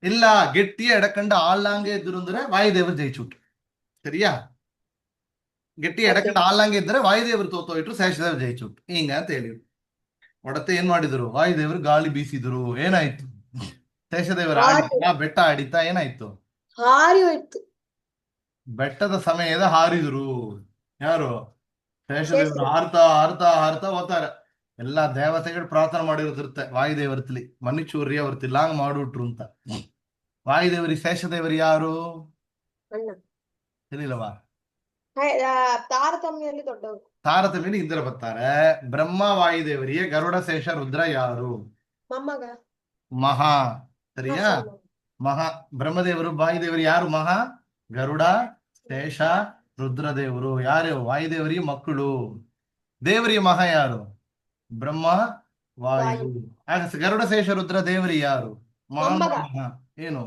B: ಇಲ್ಲ ಗಟ್ಟಿಯ ಎಡಕಂಡ ಆಳ್ಳಾಂಗೆ ಇದ್ರು ಅಂದ್ರೆ ವಾಯುದೇವರು ಜಯಿಸುಟ್ರು. ಸರಿಯಾ? ಗಟ್ಟಿ ಎಡಕಂಡ ಆಳ್ಳಾಂಗೆ ಇದ್ರೆ ವಾಯುದೇವರು ತೋತೋಯ್ಟ್ರು, ಶೇಷದೇವರು ಜಯಿಸುಟ್ರು. ಹಿಂಗ ಅಂತ ಹೇಳಿದ್ರು. ಒಡತೆ ಏನ್ ಮಾಡಿದ್ರು? ವಾಯುದೇವರು ಗಾಳಿ ಬೀಸಿದ್ರು. ಏನಾಯ್ತು? ಶೇಷದೇವರು ಆಡಿತಾ, ಬೆಟ್ಟ ಆಡಿತಾ, ಏನಾಯ್ತು?
C: ಹಾರಿ ಹೋಯ್ತು.
B: ಬೆಟ್ಟದ ಸಮಯದ ಹಾರಿದ್ರು. ಯಾರು? ಶೇಷದೇವರು ಹಾರ್ತಾ ಹಾರ್ತಾ ಹಾರ್ತಾ ಹೋಗ್ತಾರೆ. ಎಲ್ಲಾ ದೇವತೆಗಳು ಪ್ರಾರ್ಥನೆ ಮಾಡಿರೋದಿರುತ್ತೆ ವಾಯುದೇವರ್ತಲಿ, ಮನ್ನಿಚೂರ್ರಿ ಅವ್ರತಿಲ್ಲ ಹಂಗ ಮಾಡ್ಬಿಟ್ರು ಅಂತ. ವಾಯುದೇವರಿ ಶೇಷದೇವರಿ ಯಾರು ತಿಳಿಲ್ಲವಾ?
C: ತಾರತಮ್ಯದಲ್ಲಿ ದೊಡ್ಡವರು.
B: ತಾರತಮ್ಯದಲ್ಲಿ ಇಂದ್ರ ಬರ್ತಾರೆ. ಬ್ರಹ್ಮ ವಾಯುದೇವರಿಗೆ ಗರುಡ ಶೇಷ ರುದ್ರ ಯಾರು?
C: ಮೊಮ್ಮಗ.
B: ಮಹಾ. ಸರಿಯಾ? ಮಹಾ. ಬ್ರಹ್ಮದೇವರು ವಾಯುದೇವರು ಯಾರು? ಮಹಾ. ಗರುಡ ಶೇಷ ರುದ್ರದೇವರು ಯಾರು? ವಾಯುದೇವರಿಗೆ ಮಕ್ಕಳು. ದೇವರಿಗೆ ಮಹಾ ಯಾರು? ಬ್ರಹ್ಮ ವಾಯು. ಗರುಡ ಶೇಷ ರುದ್ರ ದೇವರಿ ಯಾರು? ಮಹಾ. ಏನು?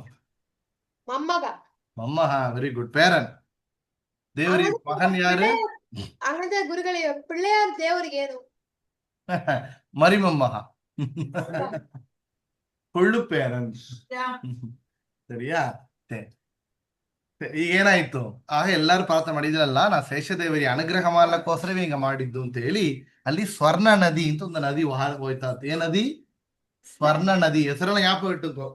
C: ಮೊಮ್ಮಗ.
B: ಮೊಮ್ಮಹ. Very good. ಪೇರನ್. ದೇವರಿ ಮಗನ್ ಯಾರು?
C: ಹಂಗಂದ್ರೆ ಗುರುಗಳಿಗೆ ಪಿಳ್ಳೆಯಾರ್ ದೇವರಿಗೆ ಏನು?
B: ಮರಿಮೊಮ್ಮಹ. ಕೊಳ್ಳು ಪೇರನ್. ಸರಿಯಾ? ಈಗ ಏನಾಯ್ತು? ಆಗ ಎಲ್ಲಾರು ಪ್ರಾರ್ಥನೆ ಮಾಡಿದ್ರಲ್ಲ, ನಾ ಶೇಷದೇವರಿ ಅನುಗ್ರಹ ಮಾಡ್ಲಕ್ಕೋಸ್ಕರವೇ ಹಿಂಗ ಮಾಡಿದ್ದು ಅಂತ ಹೇಳಿ ಅಲ್ಲಿ ಸ್ವರ್ಣ ನದಿ ಅಂತ ಒಂದು ನದಿ ಹೋಯ್ತಾ. ಏನ್ ನದಿ? ಸ್ವರ್ಣ ನದಿ. ಹೆಸರೆಲ್ಲ ಜ್ಞಾಪಕ ಇಟ್ಟದ್ದು.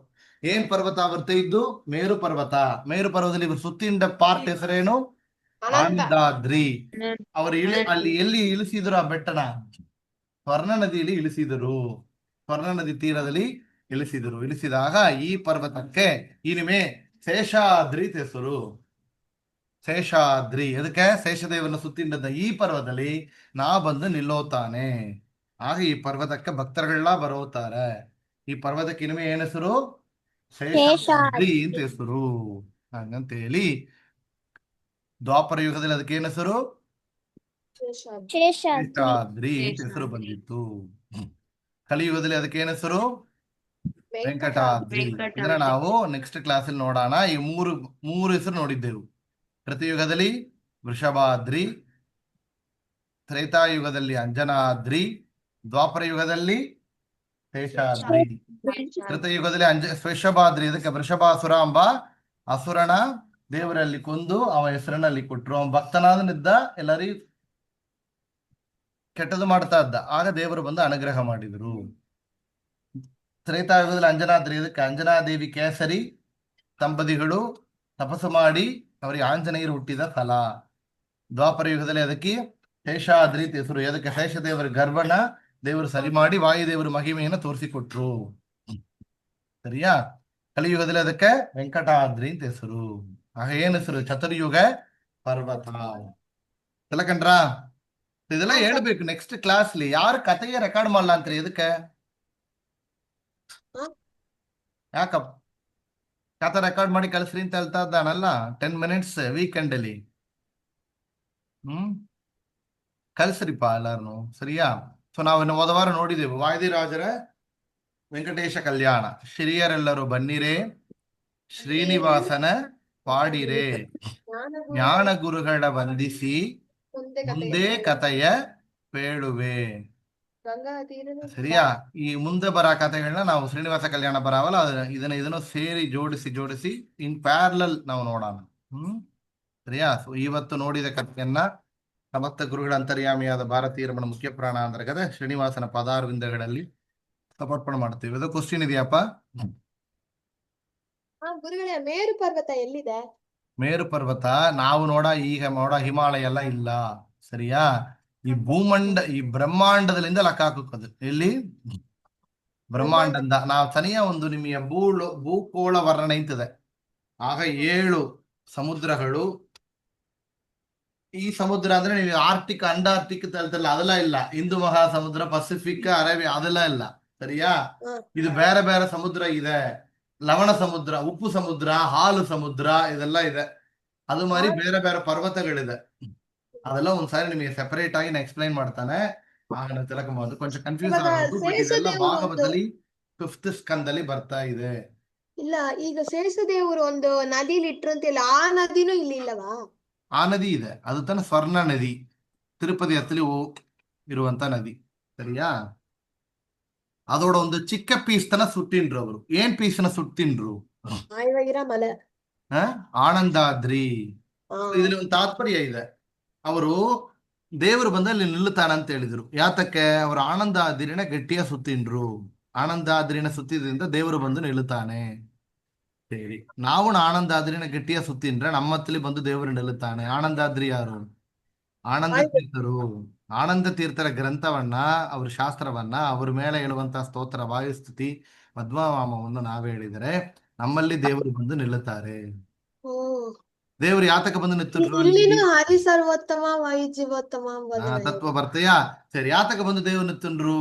B: ಏನ್ ಪರ್ವತ ಬರ್ತಾ ಇದ್ದು? ಮೇರು ಪರ್ವತ. ಮೇರು ಪರ್ವತದಲ್ಲಿ ಸುತ್ತಿಂದ ಪಾರ್ಟ್ ಹೆಸರೇನು? ಆನಂದಾದ್ರಿ. ಅವರು ಅಲ್ಲಿ ಎಲ್ಲಿ ಇಳಿಸಿದ್ರು ಆ ಬೆಟ್ಟನ? ಸ್ವರ್ಣ ನದಿಯಲ್ಲಿ ಇಳಿಸಿದರು. ಸ್ವರ್ಣ ನದಿ ತೀರದಲ್ಲಿ ಇಳಿಸಿದಾಗ ಈ ಪರ್ವತಕ್ಕೆ ಇನಿಮೆ ಶೇಷಾದ್ರಿ ಹೆಸರು. ಶೇಷಾದ್ರಿ. ಅದಕ್ಕೆ ಶೇಷದೇವನ ಸುತ್ತಿಂಡದ ಈ ಪರ್ವತದಲ್ಲಿ ನಾ ಬಂದು ನಿಲ್ಲೋತಾನೆ. ಆಗ ಈ ಪರ್ವತಕ್ಕೆ ಭಕ್ತರುಗಳೆಲ್ಲ ಬರೋತಾರೆ. ಈ ಪರ್ವತಕ್ಕೆ ಇನಿಮೆ ಏನ್ ಹೆಸರು? ಶೇಷಾದ್ರಿ ಅಂತ ಹೆಸರು. ಹಂಗಂತ ಹೇಳಿ ದ್ವಾಪರ ಯುಗದಲ್ಲಿ ಅದಕ್ಕೆ ಏನ್ ಹೆಸರು? ಶೇಷಾದ್ರಿ ಅಂತ ಹೆಸರು ಬಂದಿತ್ತು. ಕಲಿಯುಗದಲ್ಲಿ ಅದಕ್ಕೆ ಏನ್ ಹೆಸರು? ವೆಂಕಟಾದ್ರಿ. ಇದನ್ನ ನಾವು ನೆಕ್ಸ್ಟ್ ಕ್ಲಾಸ್ ಅಲ್ಲಿ ನೋಡೋಣ. ಈ ಮೂರು ಹೆಸರು ನೋಡಿದ್ದೆವು. ಕೃತಯುಗದಲ್ಲಿ ವೃಷಭಾದ್ರಿ, ತ್ರೇತಾಯುಗದಲ್ಲಿ ಅಂಜನಾದ್ರಿ, ದ್ವಾಪರ ಯುಗದಲ್ಲಿ ಶೇಷಾದ್ರಿ. ಕೃತಯುಗದಲ್ಲಿ ವೃಷಭಾದ್ರಿ. ಇದಕ್ಕೆ ವೃಷಭಾಸುರ ಎಂಬ ಅಸುರನ ದೇವರಲ್ಲಿ ಕೊಂದು ಅವ ಹೆಸರಿನಲ್ಲಿ ಕೊಟ್ರು. ಅವನ ಭಕ್ತನಾದನಿದ್ದ, ಎಲ್ಲರಿಗೂ ಕೆಟ್ಟದು ಮಾಡ್ತಾ ಇದ್ದ. ಆಗ ದೇವರು ಬಂದು ಅನುಗ್ರಹ ಮಾಡಿದರು. ತ್ರೇತಾಯುಗದಲ್ಲಿ ಅಂಜನಾದ್ರಿ. ಇದಕ್ಕೆ ಅಂಜನಾದೇವಿ ಕೇಸರಿ ದಂಪತಿಗಳು ತಪಸ್ಸು ಮಾಡಿ ಅವರಿಗೆ ಆಂಜನೇಯರು ಹುಟ್ಟಿದ ಫಲ. ದ್ವಾಪರ ಯುಗದಲ್ಲಿ ಅದಕ್ಕೆ ಶೇಷಾದ್ರಿ ಹೆಸರು. ಅದಕ್ಕೆ ಶೇಷದೇವರ ಗರ್ಭನ ದೇವರು ಸರಿ ಮಾಡಿ ವಾಯುದೇವರು ಮಹಿಮೆಯನ್ನು ತೋರಿಸಿಕೊಟ್ರು. ಸರಿಯಾ? ಕಲಿಯುಗದಲ್ಲಿ ಅದಕ್ಕೆ ವೆಂಕಟಾದ್ರಿ ಅಂತ ಹೆಸರು. ಆಗ ಏನ್ ಹೆಸರು? ಚತುರ್ಯುಗ ಪರ್ವತ. ಎಲ್ಲ ಕಂಡ್ರಾ? ಇದೆಲ್ಲ ಹೇಳ್ಬೇಕು ನೆಕ್ಸ್ಟ್ ಕ್ಲಾಸ್ಲಿ. ಯಾರು ಕಥೆಗೆ ರೆಕಾರ್ಡ್ ಮಾಡಲ್ಲ ಅಂತ್ರಿ? ಇದಕ್ಕೆ ಯಾಕಪ್ಪ ಕಥೆ ರೆಕಾರ್ಡ್ ಮಾಡಿ ಕಳಿಸ್ರಿ ಅಂತ ಹೇಳ್ತಾ ಇದ್ದಾನಲ್ಲ 10 minutes ವೀಕೆಂಡ್ ಅಲ್ಲಿ. ಕಲ್ಸ್ರಿಪ್ಪ ಎಲ್ಲಾರನು ಸರಿಯಾ. ಸೊ ನಾವು ಹೋದ ವಾರ ನೋಡಿದೆವು ವಾದಿರಾಜರ ವೆಂಕಟೇಶ ಕಲ್ಯಾಣ. ಹಿರಿಯರೆಲ್ಲರೂ ಬನ್ನಿರೇ, ಶ್ರೀನಿವಾಸನ ಪಾಡಿರೆ, ಜ್ಞಾನ ಗುರುಗಳ ವಂದಿಸಿ ಮುಂದೆ ಕಥೆಯ ಪೇಳುವೆ.
C: ಗಂಗಾ ತೀರದ
B: ಸರಿಯಾ. ಈ ಮುಂದೆ ಬರ ಕಥೆಗಳನ್ನ ನಾವು ಶ್ರೀನಿವಾಸ ಕಲ್ಯಾಣ ಬರಾವಲ್ಲ ಇದನ್ನು ಸೇರಿ ಜೋಡಿಸಿ ಇನ್ ಪ್ಯಾರಲಲ್ ನಾವು ನೋಡೋಣ. ಸರಿಯಾ. ಸೊ ಇವತ್ತು ನೋಡಿದ ಕಥೆಯನ್ನ ಸಮಸ್ತ ಗುರುಗಳ ಅಂತರ್ಯಾಮಿಯಾದ ಭಾರತೀಯ ರಮಣ ಮುಖ್ಯ ಪ್ರಾಣ ಅಂದ್ರೆ ಕಥೆ ಶ್ರೀನಿವಾಸನ ಪದಾರವಿಂದಗಳಲ್ಲಿ ಸಮರ್ಪಣೆ ಮಾಡ್ತೀವಿ. ಅದು ಕ್ವಶನ್ ಇದೆಯಪ್ಪ?
C: ಗುರುಗಳೇ, ಮೇರು ಪರ್ವತ ಎಲ್ಲಿದೆ?
B: ಮೇರು ಪರ್ವತ ನಾವು ಈಗ ಹಿಮಾಲಯ ಎಲ್ಲ ಇಲ್ಲ. ಸರಿಯಾ. ಈ ಬ್ರಹ್ಮಾಂಡದಲ್ಲಿಂದ ಲೆಕ್ಕ ಹಾಕುತ್ತದೆ. ಎಲ್ಲಿ? ಬ್ರಹ್ಮಾಂಡದಿಂದ ನಾವು ತನಿಯ ಒಂದು ನಿಮಗೆ ಭೂಗೋಳ ವರ್ಣನೆ ಇಂತದೆ. ಆಗ 7 ಸಮುದ್ರಗಳು. ಈ ಸಮುದ್ರ ಅಂದ್ರೆ ನೀವು ಆರ್ಟಿಕ್ ಅಂಡಾರ್ಟಿಕ್ ತಲ್ತಲ್ಲ, ಅದೆಲ್ಲ ಇಲ್ಲ. ಹಿಂದೂ ಮಹಾಸಮುದ್ರ, ಪಸಿಫಿಕ್, ಅರೇಬಿಯಾ ಅದೆಲ್ಲ ಇಲ್ಲ. ಸರಿಯಾ. ಇದು ಬೇರೆ ಬೇರೆ ಸಮುದ್ರ ಇದೆ. ಲವಣ ಸಮುದ್ರ, ಉಪ್ಪು ಸಮುದ್ರ, ಹಾಲು ಸಮುದ್ರ ಇದೆಲ್ಲ ಇದೆ. ಅದು ಮಾರಿ ಬೇರೆ ಬೇರೆ ಪರ್ವತಗಳಿದೆ. ಅದೆಲ್ಲ ಒಂದ್ಸಾರಿ ನಿಮಗೆ ಸೆಪರೇಟ್ ಆಗಿ ಎಕ್ಸ್ಪ್ಲೈನ್ ಮಾಡ್ತಾನೆ. ಆಗ ತಿಳ್ಕೊಬಹುದು. ಕೊಂಚ ಕನ್ಫ್ಯೂಸ್ ಆಗೋದು. ಬಟ್ ಇದೆಲ್ಲ ಭಾಗವತದಲ್ಲಿ 5th ಸ್ಕಂದಲ್ಲಿ ಬರ್ತಾ ಇದೆ.
C: ಇಲ್ಲ, ಈಗ ಶೇಷದೇವರು ಒಂದು ನದಿಲಿ ಇಟ್ರು ಅಂತಿಲ್ಲ, ಆ ನದಿನೂ ಇಲ್ಲಿ ಇಲ್ಲವಾ?
B: ಆ ನದಿ ಇದೆ, ಅದು ತನ್ನ ಸ್ವರ್ಣ ನದಿ, ತಿರುಪತಿ ಹತ್ತಲಿ ಇರುವಂತ ನದಿ. ಸರಿಯಾ. ಅದೋಡ ಒಂದು ಚಿಕ್ಕ ಪೀಸ್ ತನ ಸುಟ್ಟಿನ್ರು ಅವರು. ಏನ್ ಪೀಸ್ನ ಸುಟ್ಟಿನ್ರು?
C: ಆಯ್ವಾಗಿರ ಮಲೆ
B: ಆನಂದಾದ್ರಿ. ಇದ್ರಲ್ಲಿ ಒಂದು ತಾತ್ಪರ್ಯ ಇದೆ. ಅವರು ದೇವರು ಬಂದಲ್ಲಿ ನಿಲ್ಲುತ್ತಾನಂತ ಹೇಳಿದ್ರು. ಯಾತಕ್ಕೆ? ಅವರು ಆನಂದಾದ್ರಿನ ಗಟ್ಟಿಯ ಸುತ್ತಿನ್ರು. ಆನಂದಾದ್ರಿನ ಸುತ್ತಿದ್ರಿಂದ ದೇವರು ಬಂದು ನಿಲ್ಲುತ್ತಾನೆ. ಸರಿ. ನಾವು ಆನಂದಾದ್ರಿನ ಗಟ್ಟಿಯ ಸುತ್ತಿನ್ರೆ ನಮ್ಮತ್ತಲಿ ಬಂದು ದೇವರು ನಿಲ್ಲುತ್ತಾನೆ. ಆನಂದಾದ್ರಿ ಯಾರು? ಆನಂದ ತೀರ್ಥರು. ಆನಂದ ತೀರ್ಥರ ಗ್ರಂಥವನ್ನ, ಅವ್ರ ಶಾಸ್ತ್ರವನ್ನ, ಅವ್ರ ಮೇಲೆ ಹೇಳುವಂತಹ ಸ್ತೋತ್ರ ವಾಯುಸ್ತುತಿ ಪದ್ಮವಾಮವನ್ನು ನಾವೇ ಹೇಳಿದರೆ ನಮ್ಮಲ್ಲಿ ದೇವರು ಬಂದು ನಿಲ್ಲುತ್ತಾರೆ. ದೇವರು ಯಾತಕ ಬಂದು ನಿಂತಿದ್ರು?
C: ಇಲ್ಲಿನೂ ಹರಿ ಸರ್ವೋತ್ತಮ ವಾಯು ಜೀವೋತ್ತಮ
B: ತತ್ವ ಬರ್ತಯಾ? ಸರಿ. ಯಾತಕ ಬಂದು ದೇವರು ನಿಂತನ್ರು?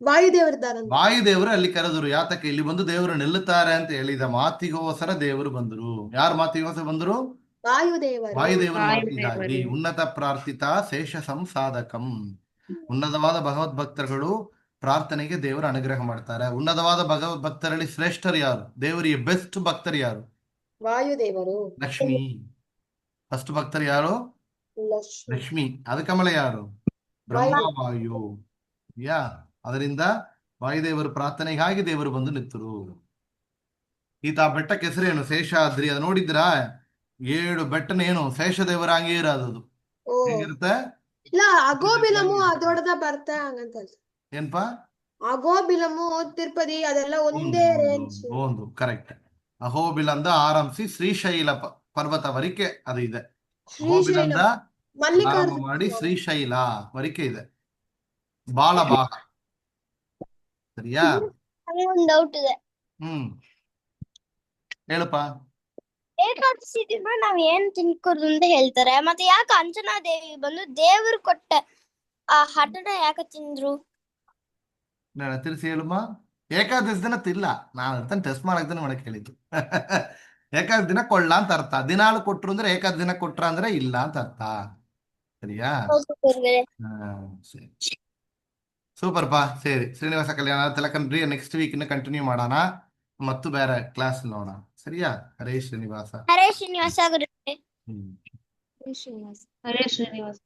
C: ವಾಯುದೇವರಿದ್ದಾರ.
B: ವಾಯುದೇವರು ಅಲ್ಲಿ ಕರೆದರು. ಯಾತಕ್ಕೆ? ಇಲ್ಲಿ ಬಂದು ದೇವರು ನಿಲ್ಲುತ್ತಾರೆ ಅಂತ ಹೇಳಿದ ಮಾತಿಗೋಸ್ಕರ ದೇವರು ಬಂದರು. ಯಾರ ಮಾತಿಗೋಸ್ಕರ ಬಂದರು?
C: ವಾಯುದೇವರು.
B: ವಾಯುದೇವರ ಮಾತಿಗಾಗಿ. ಉನ್ನತ ಪ್ರಾರ್ಥಿತ ಶೇಷ ಸಂಸಾಧಕಂ. ಉನ್ನತವಾದ ಭಗವದ್ಭಕ್ತರುಗಳು ಪ್ರಾರ್ಥನೆಗೆ ದೇವರು ಅನುಗ್ರಹ ಮಾಡ್ತಾರೆ. ಉನ್ನತವಾದ ಭಗವದ್ಭಕ್ತರಲ್ಲಿ ಶ್ರೇಷ್ಠರು ಯಾರು? ದೇವರಿಗೆ ಬೆಸ್ಟ್ ಭಕ್ತರು ಯಾರು?
C: ವಾಯುದೇವರು.
B: ಲಕ್ಷ್ಮಿ. ಫಸ್ಟ್ ಭಕ್ತರು ಯಾರು? ಲಕ್ಷ್ಮಿ. ಅದಕ್ಕಮಲೆ ಯಾರು? ಬ್ರಹ್ಮವಾಯು. ಅದರಿಂದ ವಾಯುದೇವರು ಪ್ರಾರ್ಥನೆಗಾಗಿ ದೇವರು ಬಂದು ನಿಂತರು. ಈತ ಬೆಟ್ಟಕ್ಕೆ ಹೆಸರೇನು? ಶೇಷಾದ್ರಿ. ಅದು ನೋಡಿದ್ರಾ? 7 ಬೆಟ್ಟನೇನು ಶೇಷದೇವರಾಂಗಿ ಇರೋದು. ಹೇಗಿರುತ್ತೆ?
C: ಇಲ್ಲ, ಅಗೋಬಿಲಮು ಅದೊಡದ ಬರ್ತ ಹಂಗಂತ.
B: ಏನ್ಪಾ?
C: ಅಗೋಬಿಲಮು ತಿರುಪತಿ ಅದೆಲ್ಲ ಒಂದೇ ರೇಂಜ್.
B: ಒಂದು ಕರೆಕ್ಟ್. ಅಹೋಬಿಲಂದ ಆರಂಭಿಸಿ ಶ್ರೀಶೈಲ ಪರ್ವತವರೆಗೆ ಅದು ಇದೆ. ಅಹೋಬಿಲಂದ ಆರಂಭ ಮಾಡಿ ಶ್ರೀಶೈಲ ವರೆಗೆ ಇದೆ. ಬಾಲಭಾಗ. ಸರಿಯಾ.
D: ಒಂದು ಡೌಟ್ ಇದೆ.
B: ಹೇಳಪ್ಪ.
D: ಏಕಾದಶಿ ದಿನ ನಾವ್ ಏನ್ ತಿನ್ಕೋದು ಅಂತ ಹೇಳ್ತಾರೆ, ಮತ್ತೆ ಯಾಕೆ ಅಂಜನಾ ದೇವಿ ಬಂದು ದೇವ್ರು ಕೊಟ್ಟ ಆ ಹಠನ ಯಾಕೆ ತಿಂದ್ರು?
B: ತಿಳಿಸಿ ಹೇಳಮ್ಮ. ಏಕಾದಶಿ ದಿನ ತಿಲ್ಲ. ನಾನು ಟೆಸ್ಟ್ ಮಾಡಕ್ ಮಾಡಕ್ ಹೇಳಿದ್ದು. ಏಕಾದಶಿ ದಿನ ಕೊಳ್ಳ ಅಂತ ಅರ್ಥ. ದಿನಾಳು ಕೊಟ್ರು ಅಂದ್ರೆ ಏಕಾದಶಿ ದಿನ ಕೊಟ್ರ ಅಂದ್ರೆ ಇಲ್ಲ ಅಂತ ಅರ್ಥ. ಸರಿಯಾ. ಸರಿ, ಸೂಪರ್ ಪಾ. ಸರಿ, ಶ್ರೀನಿವಾಸ ಕಲ್ಯಾಣ ತಿಲಕನ್ರಿ ನೆಕ್ಸ್ಟ್ ವೀಕ್ ಇನ್ನು ಕಂಟಿನ್ಯೂ ಮಾಡೋಣ. ಮತ್ತು ಬೇರೆ ಕ್ಲಾಸ್ ನೋಡೋಣ. ಸರಿಯಾ. ಹರೇ ಶ್ರೀನಿವಾಸ.
D: ಹರೇ ಶ್ರೀನಿವಾಸ ಗುರುಗಳೇ.
A: ಹರೇ ಶ್ರೀನಿವಾಸ.